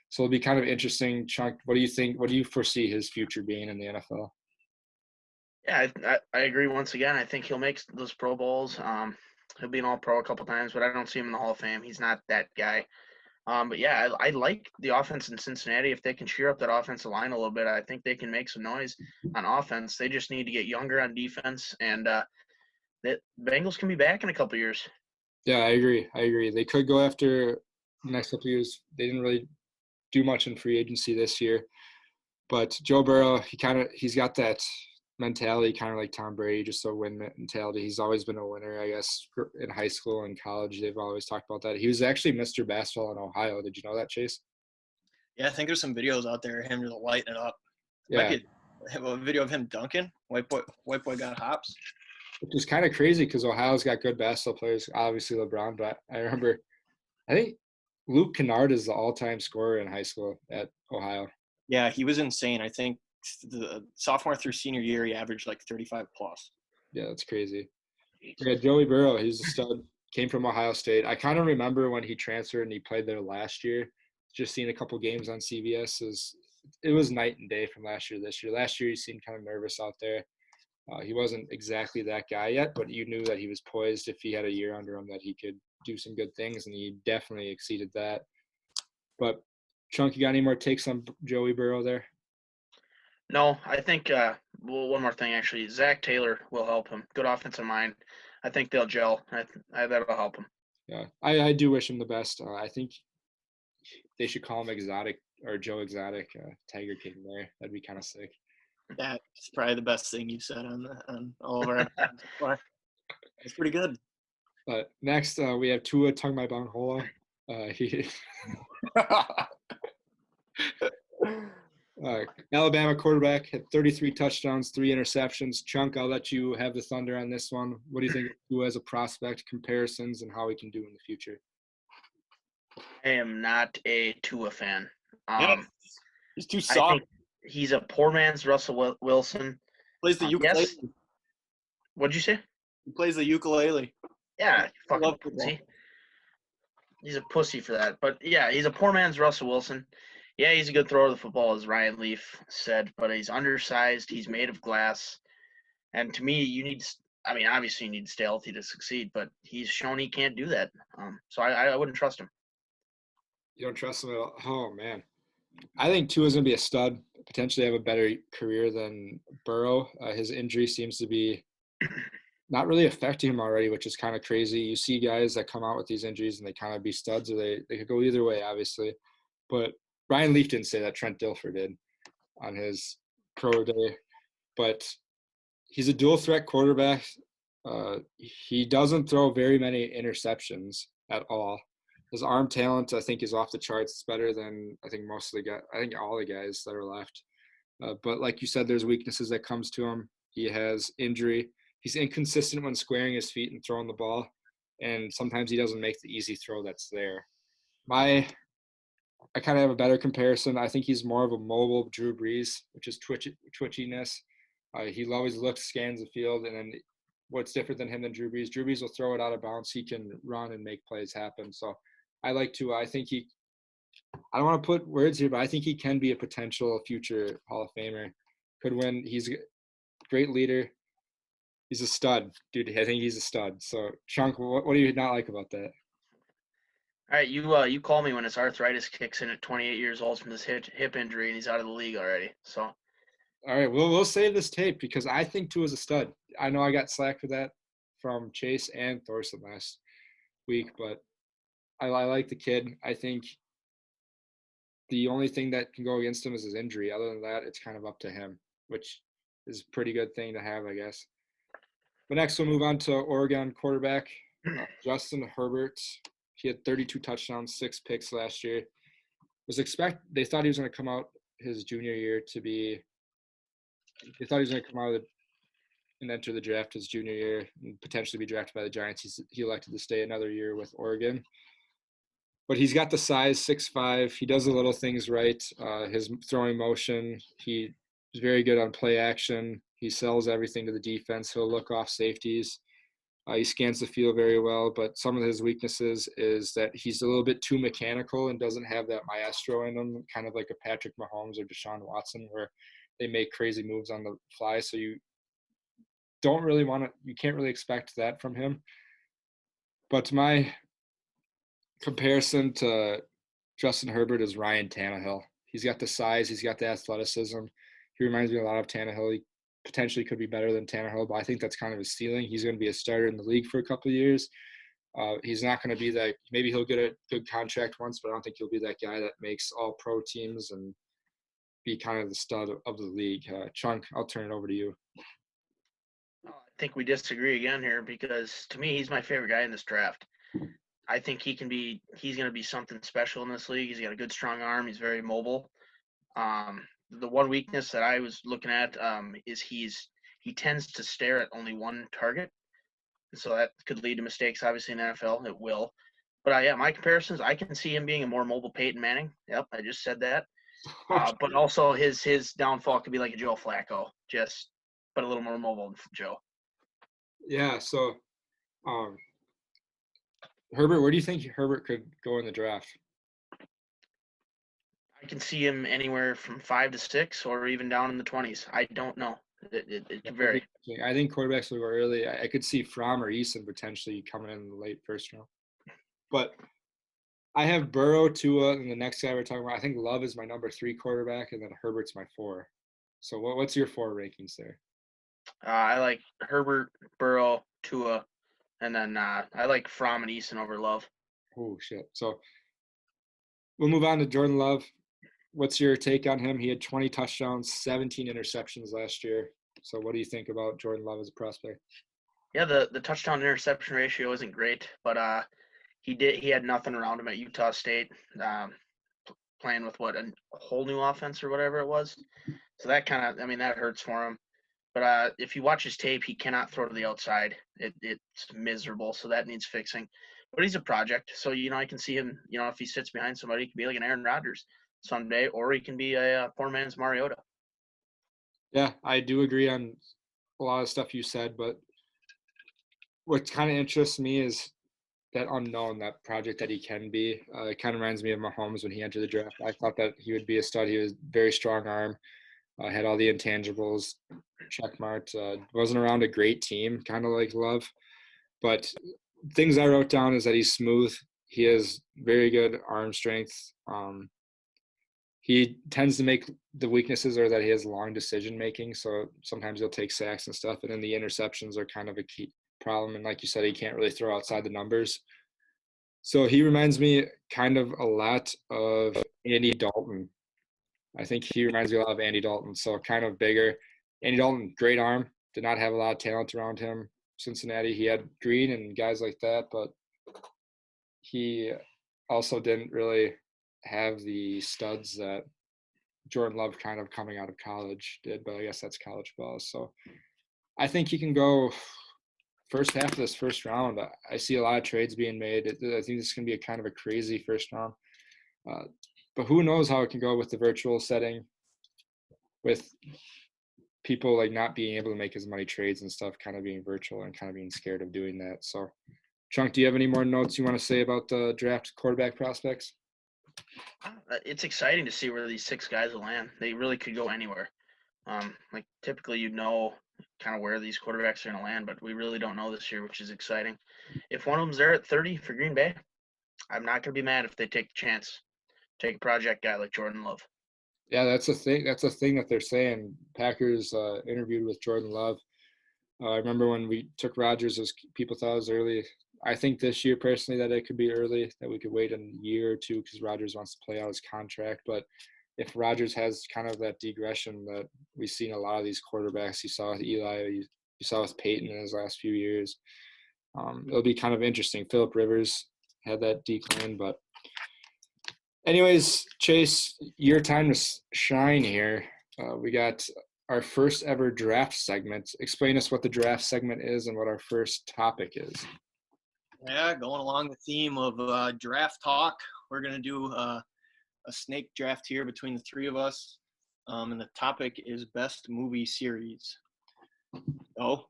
So it'll be kind of interesting. Chunk, what do you think? What do you foresee his future being in the NFL? Yeah, I agree once again. I think he'll make those Pro Bowls. He'll be an All-Pro a couple times, but I don't see him in the Hall of Fame. He's not that guy. But yeah, I like the offense in Cincinnati. If they can cheer up that offensive line a little bit, I think they can make some noise on offense. They just need to get younger on defense, and the Bengals can be back in a couple years. Yeah, I agree. They could go after the next couple of years. They didn't really do much in free agency this year, but Joe Burrow, he's got that mentality, kind of like Tom Brady, just a win mentality. He's always been a winner, I guess, in high school and college. They've always talked about that. He was actually Mr. Basketball in Ohio. Did you know that, Chase? Yeah, I think there's some videos out there of him just lighting it up. Yeah. Might be a video of him dunking. White boy got hops. Which is kind of crazy because Ohio's got good basketball players, obviously LeBron, but I think Luke Kennard is the all-time scorer in high school at Ohio. Yeah, he was insane. I think the sophomore through senior year, he averaged like 35 plus. Yeah, that's crazy. Yeah, Joey Burrow, he's a stud. Came from Ohio State. I kind of remember when he transferred and he played there last year. Just seeing a couple games on CBS, it was night and day from last year to this year. Last year he seemed kind of nervous out there. He wasn't exactly that guy yet, but you knew that he was poised if he had a year under him that he could do some good things, and he definitely exceeded that. But, Chunk, you got any more takes on Joey Burrow there? No, I think one more thing actually. Zach Taylor will help him. Good offensive mind. I think they'll gel. That'll help him. Yeah, I do wish him the best. I think they should call him Exotic or Joe Exotic, Tiger King there. That'd be kind of sick. That's probably the best thing you've said on all of our episodes so far. It's pretty good. But next, we have Tua Tagovailoa. Alabama quarterback had 33 touchdowns, 3 interceptions. Chunk, I'll let you have the thunder on this one. What do you think of Tua as a prospect, comparisons, and how he can do in the future? I am not a Tua fan. He's too soft. He's a poor man's Russell Wilson. Plays the ukulele. Yes. What'd you say? He plays the ukulele. Yeah, fucking pussy. He's a pussy for that. But yeah, he's a poor man's Russell Wilson. Yeah, he's a good thrower of the football, as Ryan Leaf said, but he's undersized. He's made of glass. And to me, obviously you need to stay healthy to succeed, but he's shown he can't do that. So I wouldn't trust him. You don't trust him at all? Oh, man. I think Tua's going to be a stud, potentially have a better career than Burrow. His injury seems to be not really affecting him already, which is kind of crazy. You see guys that come out with these injuries and they kind of be studs, or they could go either way, obviously. But Ryan Leaf didn't say that. Trent Dilfer did on his pro day. But he's a dual-threat quarterback. He doesn't throw very many interceptions at all. His arm talent, I think, is off the charts. It's better than I think most of the guys. I think all the guys that are left. But like you said, there's weaknesses that comes to him. He has injury. He's inconsistent when squaring his feet and throwing the ball, and sometimes he doesn't make the easy throw that's there. I kind of have a better comparison. I think he's more of a mobile Drew Brees, which is twitchiness. He always looks, scans the field, and then what's different than him than Drew Brees? Drew Brees will throw it out of bounds. He can run and make plays happen. So I like to. I think I don't want to put words here, but I think he can be a potential future Hall of Famer. Could win. He's a great leader. He's a stud, dude. I think he's a stud. So, Chunk, what do you not like about that? All right, you call me when his arthritis kicks in at 28 years old from this hip injury, and he's out of the league already. So, all right, we'll save this tape because I think Tua's a stud. I know I got slack for that from Chase and Thorson last week, but I like the kid. I think the only thing that can go against him is his injury. Other than that, it's kind of up to him, which is a pretty good thing to have, I guess. But next, we'll move on to Oregon quarterback Justin Herbert. He had 32 touchdowns, 6 picks last year. They thought he was going to come out his junior year to be. They thought he was going to come out and enter the draft his junior year and potentially be drafted by the Giants. He elected to stay another year with Oregon. But he's got the size, 6'5". He does the little things right. His throwing motion, he is very good on play action. He sells everything to the defense. He'll look off safeties. He scans the field very well, but some of his weaknesses is that he's a little bit too mechanical and doesn't have that maestro in him, kind of like a Patrick Mahomes or Deshaun Watson, where they make crazy moves on the fly. So you can't really expect that from him. But my comparison to Justin Herbert is Ryan Tannehill. He's got the size, he's got the athleticism. He reminds me a lot of Tannehill. He potentially could be better than Tannehill, but I think that's kind of his ceiling. He's going to be a starter in the league for a couple of years. He's not going to be that. Maybe he'll get a good contract once, but I don't think he'll be that guy that makes all pro teams and be kind of the stud of the league. Chunk, I'll turn it over to you. I think we disagree again here because to me, he's my favorite guy in this draft. I think he's going to be something special in this league. He's got a good, strong arm. He's very mobile. The one weakness that I was looking at is he tends to stare at only one target. So that could lead to mistakes, obviously, in the NFL. It will. But, yeah, my comparisons, I can see him being a more mobile Peyton Manning. Yep, I just said that. But also his downfall could be like a Joe Flacco, but a little more mobile than Joe. Yeah, so Herbert, where do you think Herbert could go in the draft? I can see him anywhere from 5 to 6 or even down in the 20s. I don't know. It could vary. I think quarterbacks will go early. I could see Fromm or Eason potentially coming in the late first round. But I have Burrow, Tua, and the next guy we're talking about. I think Love is my number 3 quarterback, and then Herbert's my 4. So what's your 4 rankings there? I like Herbert, Burrow, Tua, and then I like Fromm and Eason over Love. Oh, shit. So we'll move on to Jordan Love. What's your take on him? He had 20 touchdowns, 17 interceptions last year. So what do you think about Jordan Love as a prospect? Yeah, the touchdown interception ratio isn't great, but he had nothing around him at Utah State, playing with a whole new offense or whatever it was. So that that hurts for him. But if you watch his tape, he cannot throw to the outside. It's miserable, so that needs fixing. But he's a project, so I can see him. If he sits behind somebody, he can be like an Aaron Rodgers someday, or he can be a poor man's Mariota. Yeah, I do agree on a lot of stuff you said, but what kind of interests me is that unknown, that project that he can be. It kind of reminds me of Mahomes when he entered the draft. I thought that he would be a stud. He was very strong arm, had all the intangibles, checkmarked. Wasn't around a great team, kind of like Love. But things I wrote down is that he's smooth. He has very good arm strength. He tends to make the weaknesses are that he has long decision making. So sometimes he'll take sacks and stuff. And then the interceptions are kind of a key problem. And like you said, he can't really throw outside the numbers. So he reminds me kind of a lot of Andy Dalton. I think he reminds me a lot of Andy Dalton. So kind of bigger. Andy Dalton, great arm. Did not have a lot of talent around him. Cincinnati, he had Green and guys like that, but he also didn't really have the studs that Jordan Love kind of coming out of college did, but I guess that's college ball. So I think he can go first half of this first round. I see a lot of trades being made. I think this is going to be a kind of a crazy first round. But who knows how it can go with the virtual setting, with people like not being able to make as many trades and stuff, kind of being virtual and kind of being scared of doing that. So, Chunk, do you have any more notes you want to say about the draft quarterback prospects? It's exciting to see where these 6 guys will land. They really could go anywhere. Like typically kind of where these quarterbacks are going to land, but we really don't know this year, which is exciting. If one of them's there at 30 for Green Bay, I'm not going to be mad if they take the chance. Take a project guy like Jordan Love. Yeah, that's a thing. That's a thing that they're saying. Packers interviewed with Jordan Love. I remember when we took Rodgers, people thought it was early. I think this year, personally, that it could be early, that we could wait a year or two because Rodgers wants to play out his contract. But if Rodgers has kind of that digression that we've seen a lot of these quarterbacks, you saw with Eli, you saw with Peyton in his last few years, it'll be kind of interesting. Phillip Rivers had that decline, but anyways, Chase, your time to shine here. We got our first ever draft segment. Explain us what the draft segment is and what our first topic is. Yeah, going along the theme of draft talk, we're going to do a snake draft here between the 3 of us. And the topic is best movie series. So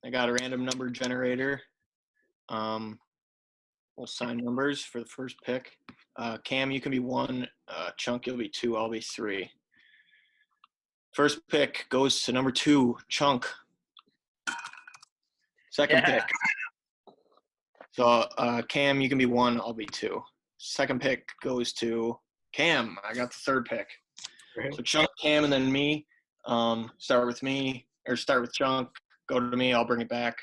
I got a random number generator. We'll sign numbers for the first pick. Cam, you can be 1. Chunk, you'll be 2. I'll be 3. First pick goes to number 2, Chunk. Second pick. So Cam, you can be 1. I'll be 2. Second pick goes to Cam. I got the third pick. Right. So Chunk, Cam, and then me. Start with me, or start with Chunk. Go to me. I'll bring it back.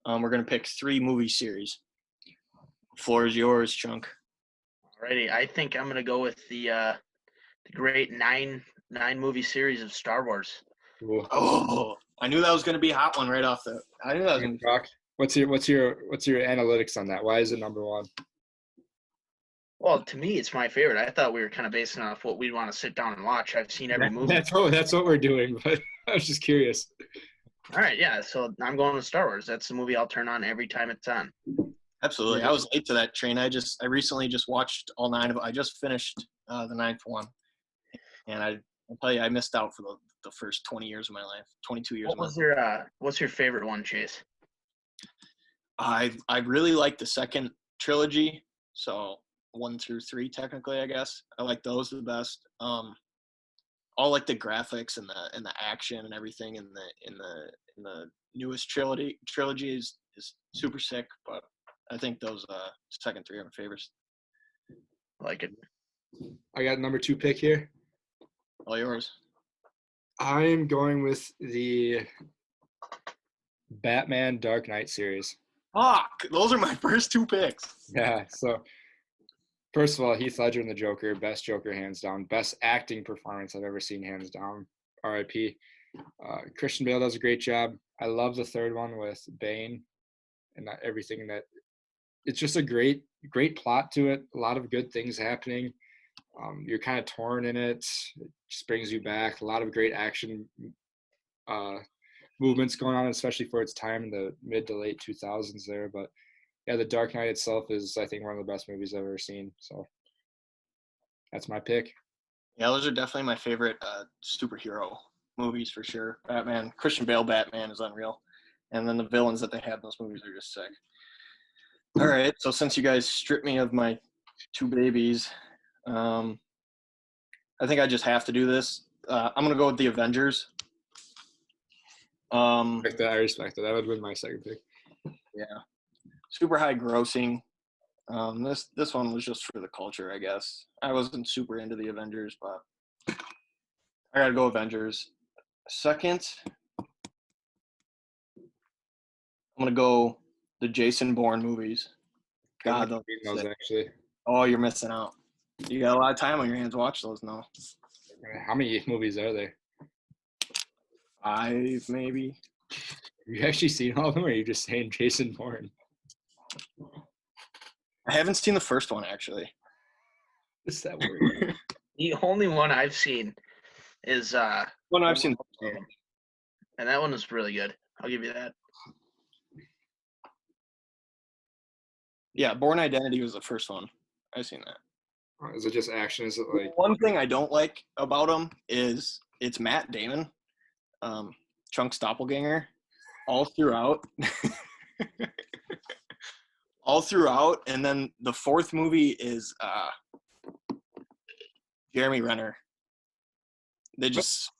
We're gonna pick 3 movie series. Floor is yours, Chunk. Alrighty, I think I'm gonna go with the great nine movie series of Star Wars. Cool. Oh, I knew that was gonna be a hot one right off the. I knew that was gonna be. Brock, what's your analytics on that? Why is it number 1? Well, to me, it's my favorite. I thought we were kind of basing off what we'd want to sit down and watch. I've seen every movie. That's what we're doing, but I was just curious. All right, yeah. So I'm going with Star Wars. That's the movie I'll turn on every time it's on. Absolutely, I was late to that train. I recently just watched all 9 of. I just finished the 9th one, and I'll tell you, I missed out for the first 20 years of my life, 22 years. What's your favorite one, Chase? I really like the second trilogy, so 1 through 3 technically, I guess. I like those the best. All like the graphics and the action and everything in the newest trilogy is super sick, but I think those second 3 are my favorites. I like it. I got number 2 pick here. All yours. I am going with the Batman Dark Knight series. Fuck, those are my first 2 picks. Yeah, so first of all, Heath Ledger and the Joker, best Joker hands down, best acting performance I've ever seen hands down. R.I.P. Christian Bale does a great job. I love the third one with Bane and everything that. It's just a great plot to it. A lot of good things happening. You're kind of torn in it. It just brings you back. A lot of great action movements going on, especially for its time in the mid to late 2000s there. But yeah, The Dark Knight itself is, I think, one of the best movies I've ever seen. So that's my pick. Yeah, those are definitely my favorite superhero movies for sure. Batman, Christian Bale Batman is unreal. And then the villains that they have in those movies are just sick. All right, so since you guys stripped me of my 2 babies, I think I just have to do this. I'm going to go with the Avengers. I respect that. I would win my second pick. Yeah. Super high grossing. This one was just for the culture, I guess. I wasn't super into the Avengers, but I got to go Avengers. Second, I'm going to go the Jason Bourne movies. God, those actually. Oh, you're missing out. You got a lot of time on your hands. Watch those now. How many movies are there? 5, maybe. Have you actually seen all of them, or are you just saying Jason Bourne? I haven't seen the first one, actually. What's that word? The only one I've seen is One I've seen. and that one was really good. I'll give you that. Yeah, Bourne Identity was the first one. I've seen that. Is it just action? Is it like One thing I don't like about him is it's Matt Damon, Chunk's doppelganger, all throughout. All throughout, and then the 4th movie is Jeremy Renner. They just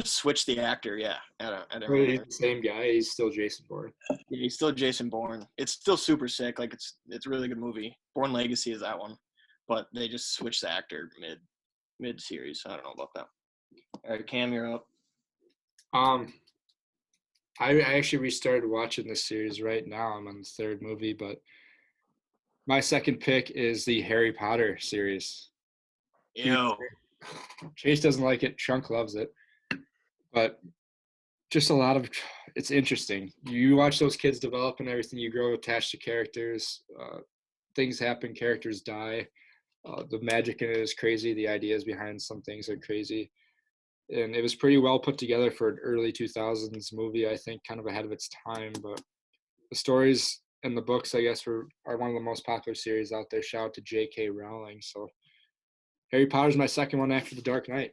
switched the actor, yeah. he's the same guy? He's still Jason Bourne. Yeah, he's still Jason Bourne. It's still super sick. Like it's a really good movie. Bourne Legacy is that one, but they just switched the actor mid series. I don't know about that. All right, Cam, you're up. I actually restarted watching this series right now. I'm on the 3rd movie, but my second pick is the Harry Potter series. Ew. Chase doesn't like it. Chunk loves it. But just it's interesting. You watch those kids develop and everything. You grow attached to characters. Things happen. Characters die. The magic in it is crazy. The ideas behind some things are crazy. And it was pretty well put together for an early 2000s movie, I think, kind of ahead of its time. But the stories and the books, I guess, are one of the most popular series out there. Shout out to J.K. Rowling. So Harry Potter's my second one after The Dark Knight.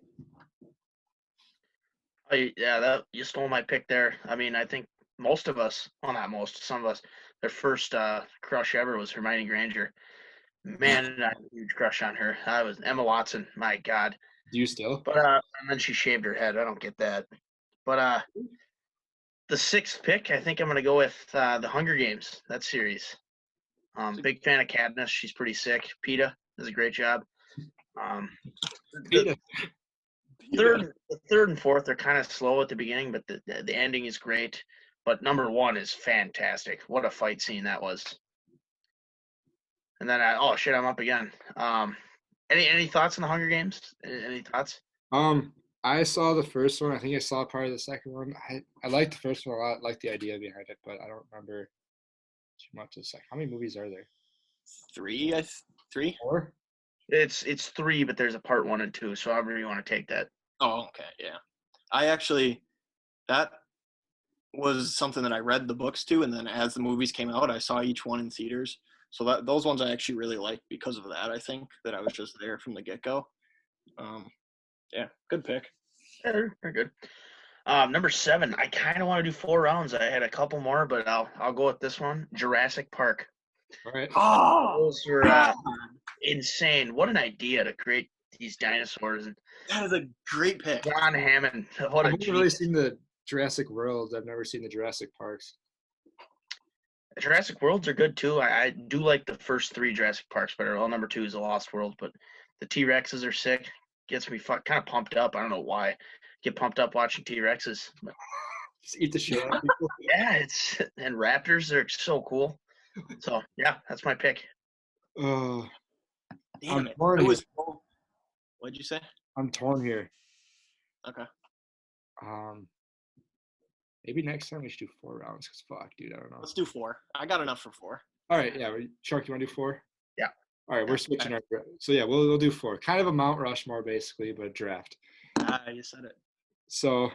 Yeah, you stole my pick there. I mean, I think most of us, well, not most, some of us, their first crush ever was Hermione Granger. Man, I had a huge crush on her. I was Emma Watson. My God. Do you still? But and then she shaved her head. I don't get that. But the 6th pick, I think I'm gonna go with the Hunger Games. That series. Big fan of Katniss. She's pretty sick. PETA does a great job. The Peter. the third and fourth are kind of slow at the beginning, but the ending is great. But number one is fantastic. What a fight scene that was. And then oh shit, I'm up again. Any thoughts on the Hunger Games? Any thoughts? I saw the first one. I think I saw part of the second one. I liked the first one a lot. I liked the idea behind it, but I don't remember too much of the second. How many movies are there? 3, three. 4? It's 3, but there's a part 1 and 2. So however you want to take that. Oh, okay, yeah. That was something that I read the books to, and then as the movies came out, I saw each one in theaters. So those ones I actually really liked because of that. I think that I was just there from the get-go. Yeah, good pick. Yeah, they're good. Number 7, I kind of want to do 4 rounds. I had a couple more, but I'll go with this one. Jurassic Park. All right. Oh, Those were insane. What an idea to create these dinosaurs. And that is a great pick. John Hammond. What a I've never really genius. seen the Jurassic World. I've never seen the Jurassic Parks. Jurassic Worlds are good too. I do like the first 3 Jurassic Parks better. Well, number 2 is the Lost World, but the T-Rexes are sick. Gets me kind of pumped up. I don't know why. Get pumped up watching T-Rexes. But Just eat the shit out of people. yeah, and Raptors are so cool. So yeah, that's my pick. Oh, Damn I'm it. torn It here. was. What'd you say? I'm torn here. Okay. Maybe next time we should do 4 rounds. Cause fuck, dude, I don't know. Let's do 4. I got enough for 4. All right, yeah. Chuck, you want to do 4? Yeah. All right, we're switching our. So yeah, we'll do 4. Kind of a Mount Rushmore basically, but draft. You said it. So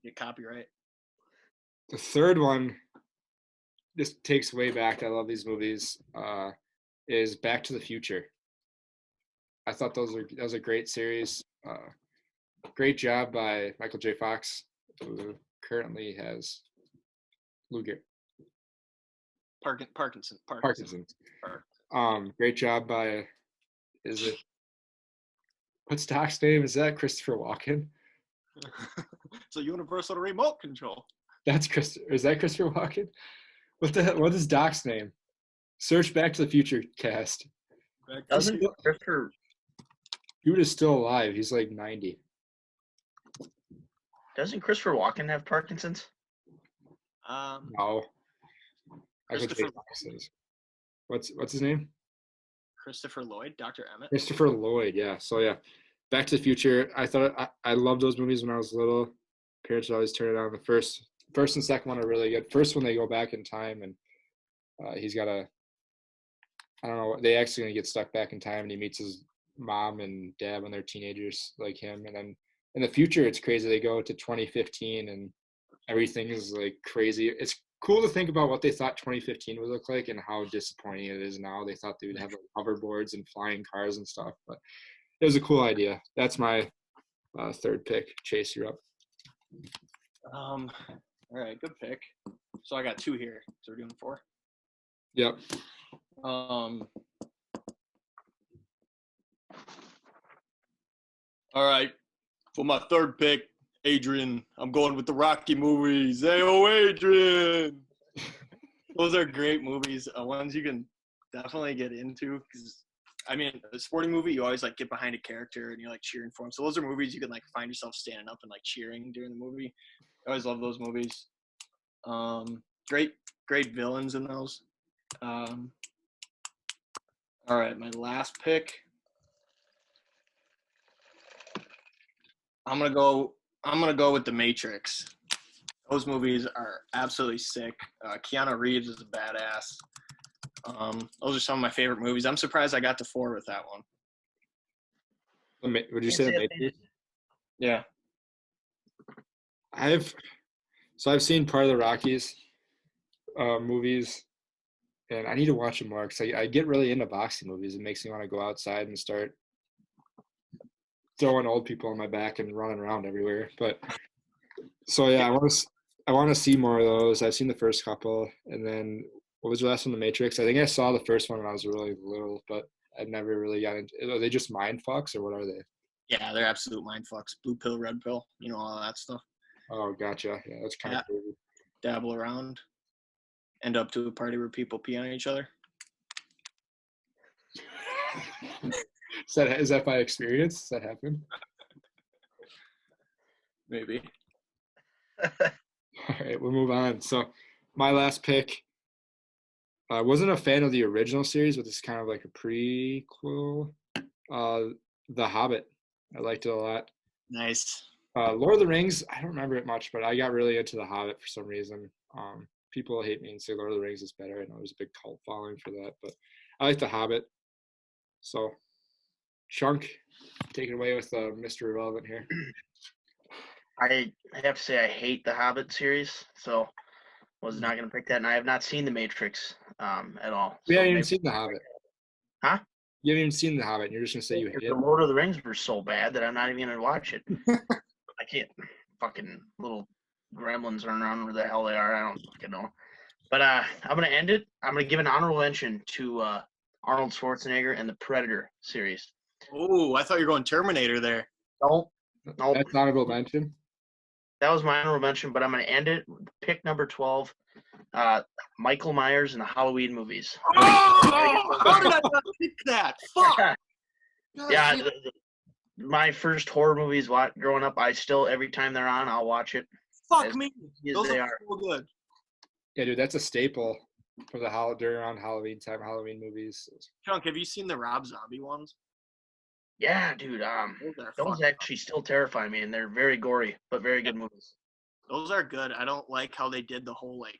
Your copyright. the third one, this takes way back. I love these movies. Is Back to the Future. I thought that was a great series. Great job by Michael J. Fox, who currently has Lou Gehrig. Parkinson. Parkinson's. Great job by, what's Doc's name? Is that Christopher Walken? So universal remote control. Is that Christopher Walken? What is Doc's name? Search Back to the Future cast. Doesn't Christopher Dude is still alive. He's like 90. Walken have Parkinson's? No. Christopher What's his name? Christopher Lloyd, Dr. Emmett. Christopher Lloyd, yeah. So yeah, Back to the Future. I loved those movies when I was little. Parents would always turn it on. The first and second one are really good. First one they go back in time and he's got I don't know, they actually gonna get stuck back in time and he meets his mom and dad when they're teenagers like him. And then in the future it's crazy. They go to 2015 and everything is like crazy. It's cool to think about what they thought 2015 would look like and how disappointing it is now. They thought they would have like hoverboards and flying cars and stuff, but it was a cool idea. That's my third pick. Chase, you're up. All right, good pick. So I got 2 here. So we're doing 4. Yep. All right. For my third pick, Adrian, I'm going with the Rocky movies. Hey-o, Adrian! Those are great movies. Ones you can definitely get into. Because, I mean, a sporting movie, you always, like, get behind a character and you're, like, cheering for him. So those are movies you can, like, find yourself standing up and, like, cheering during the movie. I always love those movies. Great villains in those. All right, my last pick. I'm gonna go with The Matrix. Those movies are absolutely sick. Keanu Reeves is a badass. Those are some of my favorite movies. I'm surprised I got to 4 with that one. Would you say The Matrix? Yeah. I've seen part of the Rockies movies, and I need to watch them more because I get really into boxing movies. It makes me want to go outside and start throwing old people on my back and running around everywhere. But so yeah, I want to see more of those. I've seen the first couple, and then what was the last one? The Matrix. I think I saw the first one when I was really little, but I've never really got into. Are they just mind fucks or what are they? Yeah, they're absolute mind fucks. Blue pill, red pill, all that stuff. Oh, gotcha. Yeah, that's kind of crazy. Dabble around. End up to a party where people pee on each other. Is that by experience? Does that happen? Maybe. All right, we'll move on. So my last pick, I wasn't a fan of the original series, but it's kind of like a prequel. The Hobbit. I liked it a lot. Nice. Lord of the Rings, I don't remember it much, but I got really into The Hobbit for some reason. People hate me and say Lord of the Rings is better. I know there's a big cult following for that, but I like The Hobbit. So, Chunk, take it away with Mr. Irrelevant here. I have to say I hate the Hobbit series, so was not going to pick that. And I have not seen The Matrix at all. We so haven't even maybe- seen The Hobbit. Huh? You haven't even seen The Hobbit, and you're just going to say you hate The it? Lord of the Rings were so bad that I'm not even going to watch it. I can't. Fucking little gremlins running around where the hell they are. I don't fucking know. But I'm going to end it. I'm going to give an honorable mention to Arnold Schwarzenegger and the Predator series. Oh, I thought you were going Terminator there. Nope. That's honorable mention. That was my honorable mention, but I'm going to end it with pick number 12, Michael Myers in the Halloween movies. Oh, how did I not pick that? Fuck. Yeah, my first horror movies growing up, I still, every time they're on, I'll watch it. Fuck me. Yes, Those they are are. so good. Yeah, dude, that's a staple for the during around Halloween time, Halloween movies. Chunk, have you seen the Rob Zombie ones? Yeah, dude. Those are Those fun. actually still terrify me, and they're very gory, but very good movies. Those are good. I don't like how they did the whole like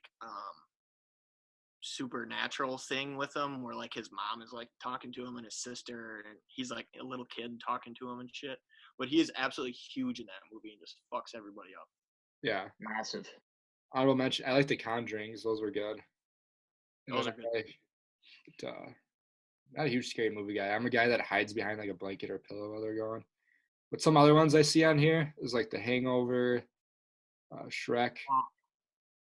supernatural thing with him, where like his mom is like talking to him and his sister, and he's like a little kid talking to him and shit. But he is absolutely huge in that movie and just fucks everybody up. Yeah. Massive. Honorable mention, I like the Conjurings. Those were good. And Those then are good. I liked, not a huge scary movie guy. I'm a guy that hides behind like a blanket or pillow while they're going. But some other ones I see on here is like The Hangover, Shrek,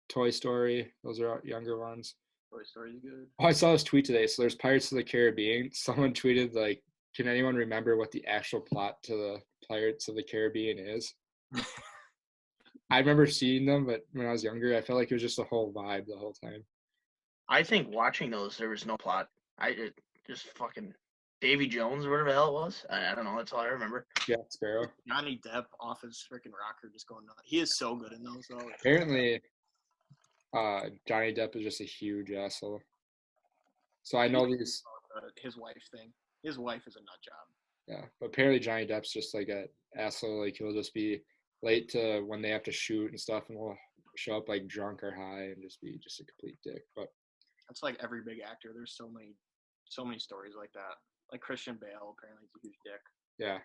Toy Story. Those are younger ones. Toy Story's good. Oh, I saw this tweet today. So there's Pirates of the Caribbean. Someone tweeted like, can anyone remember what the actual plot to the Pirates of the Caribbean is? I remember seeing them, but when I was younger, I felt like it was just a whole vibe the whole time. I think watching those, there was no plot. Just fucking Davy Jones or whatever the hell it was. I don't know. That's all I remember. Yeah, Sparrow. Johnny Depp off his freaking rocker just going nuts. He is so good in those though. Apparently, Johnny Depp is just a huge asshole. So I know these. His wife thing. His wife is a nut job. Yeah, but apparently Johnny Depp's just like a asshole. Like he'll just be late to when they have to shoot and stuff, and will show up like drunk or high and just be just a complete dick. But That's like every big actor. There's so many stories like that. Like Christian Bale, apparently he's a huge dick. yeah.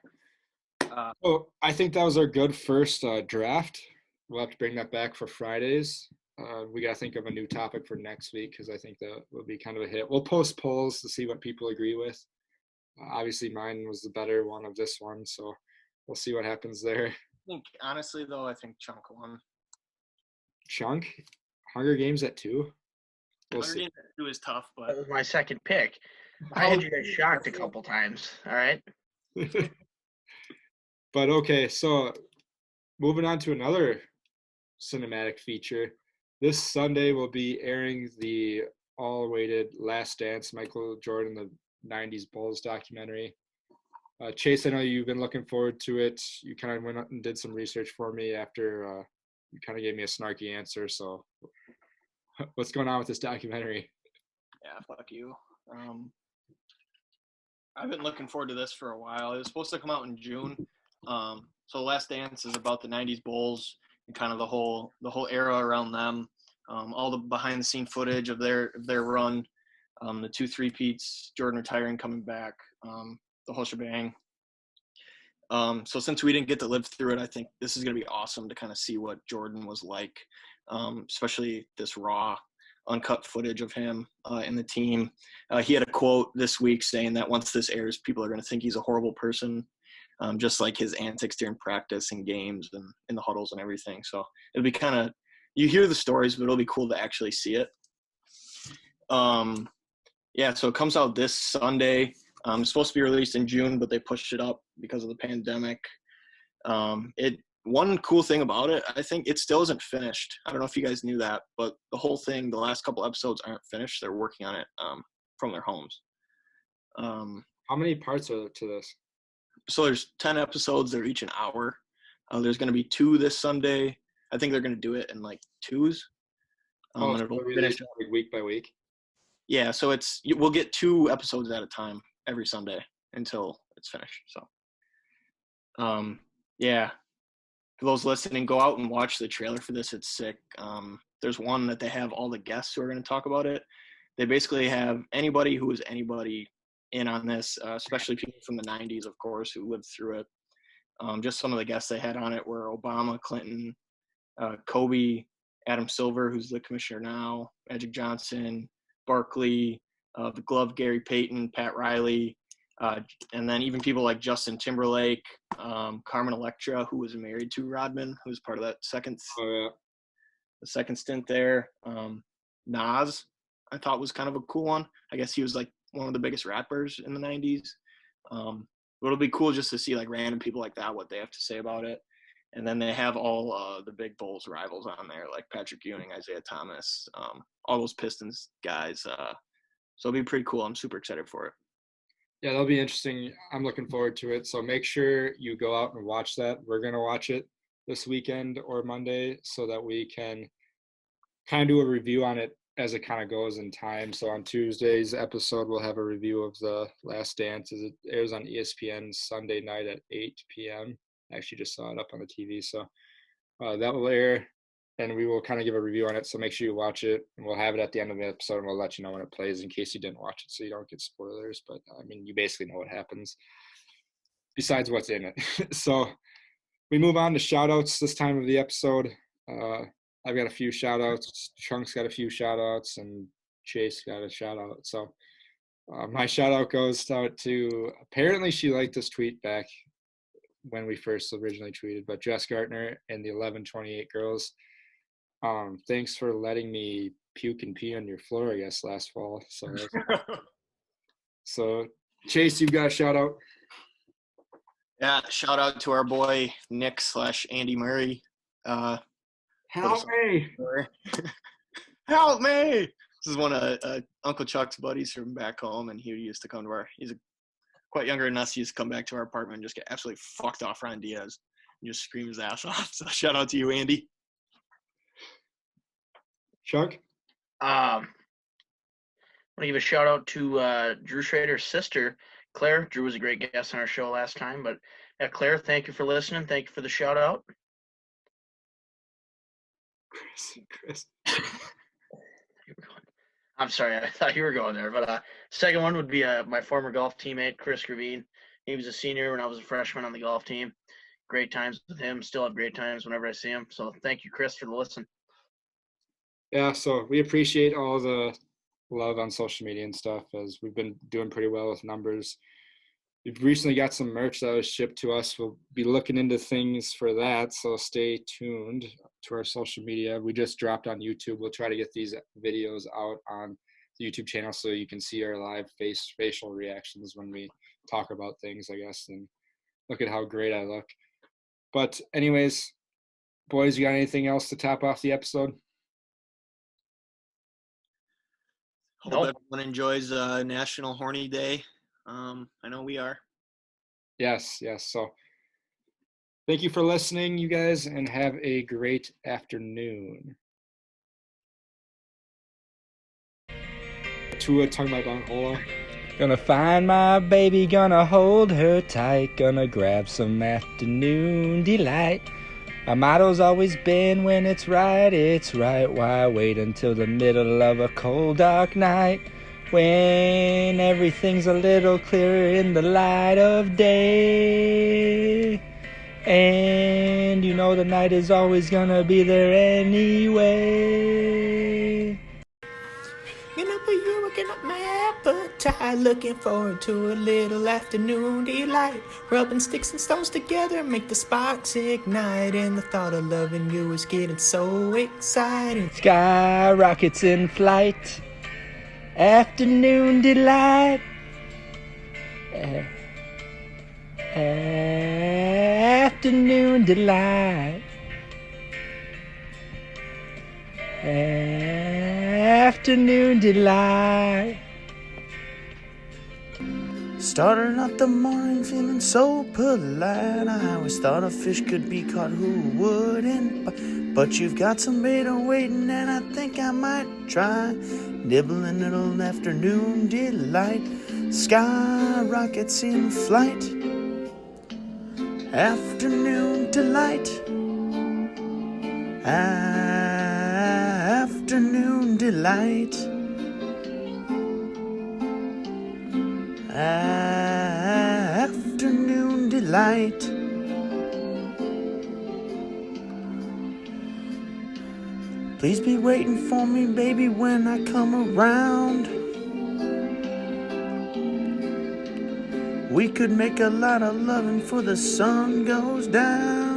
So I think that was our good first draft. We'll have to bring that back for Fridays. We got to think of a new topic for next week because I think that will be kind of a hit. We'll post polls to see what people agree with. Obviously, mine was the better one of this one, so we'll see what happens there. I think honestly though, I think Chunk won. Chunk, Hunger Games at 2. We'll Hunger see. Games 2 is tough, That but was my second pick. I had you guys shocked a couple times. All right. But okay, so moving on to another cinematic feature. This Sunday will be airing the all-awaited Last Dance, Michael Jordan, the 90s Bulls documentary. Chase, I know you've been looking forward to it. You kind of went out and did some research for me after you kind of gave me a snarky answer. So what's going on with this documentary? yeah, fuck you. I've been looking forward to this for a while. It was supposed to come out in June. So Last Dance is about the 90s Bulls and kind of the whole era around them. All the behind the scene footage of their run, the 2 3-peats, Jordan retiring, coming back, the whole shebang. So since we didn't get to live through it, I think this is going to be awesome to kind of see what Jordan was like, especially this raw, uncut footage of him and the team. He had a quote this week saying that once this airs, people are going to think he's a horrible person, just like his antics during practice and games and in the huddles and everything. So it'll be kind of, you hear the stories, but it'll be cool to actually see it. Yeah, so it comes out this Sunday. It's supposed to be released in June, but they pushed it up because of the pandemic. One cool thing about it, I think it still isn't finished. I don't know if you guys knew that, but the whole thing, the last couple episodes aren't finished. They're working on it from their homes. How many parts are to this? So there's 10 episodes. They're each an hour. There's going to be 2 this Sunday. I think they're going to do it in like 2s. And So it'll they're finish. released, like, week by week. Yeah, so we'll get 2 episodes at a time every Sunday until it's finished. So, yeah, for those listening, go out and watch the trailer for this. It's sick. There's one that they have all the guests who are going to talk about it. They basically have anybody who is anybody in on this, especially people from the 90s, of course, who lived through it. Just some of the guests they had on it were Obama, Clinton, Kobe, Adam Silver, who's the commissioner now, Magic Johnson, Barkley, the glove Gary Payton, Pat Riley, and then even people like Justin Timberlake, Carmen Electra, who was married to Rodman, who was part of that second stint there. Nas, I thought was kind of a cool one. I guess he was like one of the biggest rappers in the 90s. But it'll be cool just to see like random people like that, what they have to say about it. And then they have all the big Bulls rivals on there, like Patrick Ewing, Isaiah Thomas, all those Pistons guys. So it'll be pretty cool. I'm super excited for it. Yeah, that'll be interesting. I'm looking forward to it. So make sure you go out and watch that. We're going to watch it this weekend or Monday so that we can kind of do a review on it as it kind of goes in time. So on Tuesday's episode, we'll have a review of The Last Dance as it airs on ESPN Sunday night at 8 p.m. I actually just saw it up on the TV. So that will air, and we will kind of give a review on it. So make sure you watch it, and we'll have it at the end of the episode, and we'll let you know when it plays in case you didn't watch it so you don't get spoilers. But, I mean, you basically know what happens besides what's in it. So we move on to shout-outs this time of the episode. I've got a few shout-outs. Chunk's got a few shout-outs, and Chase got a shout-out. So my shout-out goes out to, apparently she liked this tweet back when we first originally tweeted, but Jess Gartner and the 1128 girls, thanks for letting me puke and pee on your floor, I guess, last fall. So Chase, you've got a shout-out. Yeah, shout out to our boy Nick / Andy Murray. Help me! Help me! This is one of Uncle Chuck's buddies from back home, and he used to come to he's quite younger than us. He used to come back to our apartment and just get absolutely fucked off Ron Diaz and just scream his ass off. So shout out to you, Andy. Chuck? I want to give a shout out to Drew Schrader's sister, Claire. Drew was a great guest on our show last time, but Claire, thank you for listening. Thank you for the shout out. Chris. I'm sorry, I thought you were going there. But second one would be my former golf teammate, Chris Gravine. He was a senior when I was a freshman on the golf team. Great times with him. Still have great times whenever I see him. So thank you, Chris, for the listen. Yeah, so we appreciate all the love on social media and stuff, as we've been doing pretty well with numbers. We've recently got some merch that was shipped to us. We'll be looking into things for that, so stay tuned to our social media. We just dropped on YouTube. We'll try to get these videos out on the YouTube channel so you can see our live facial reactions when we talk about things, I guess, and look at how great I look. But anyways, boys, you got anything else to top off the episode? Hope everyone enjoys National Horny Day. I know we are. Yes. So thank you for listening, you guys, and have a great afternoon. Tua Tagovailoa. Gonna find my baby, gonna hold her tight, gonna grab some afternoon delight. My motto's always been, when it's right, why wait until the middle of a cold dark night, when everything's a little clearer in the light of day, and you know the night is always gonna be there anyway. You working up my appetite, looking forward to a little afternoon delight, rubbing sticks and stones together, make the sparks ignite, and the thought of loving you is getting so exciting. Sky rockets in flight, afternoon delight, afternoon delight, afternoon delight. Started out the morning feeling so polite. I always thought a fish could be caught, who wouldn't? But you've got some bait waiting, and I think I might try nibbling a little afternoon delight. Sky rockets in flight, afternoon delight, afternoon delight. Afternoon delight. Please be waiting for me, baby, when I come around. We could make a lot of loving before the sun goes down.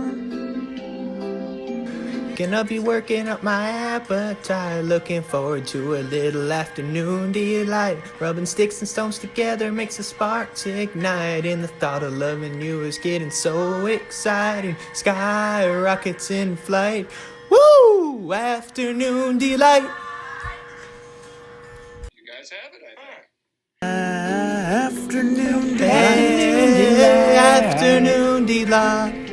Gonna be working up my appetite, looking forward to a little afternoon delight. Rubbing sticks and stones together makes the sparks ignite, and the thought of loving you is getting so exciting. Sky rockets in flight, woo! Afternoon delight. You guys have it, I think. Afternoon delight. Afternoon delight.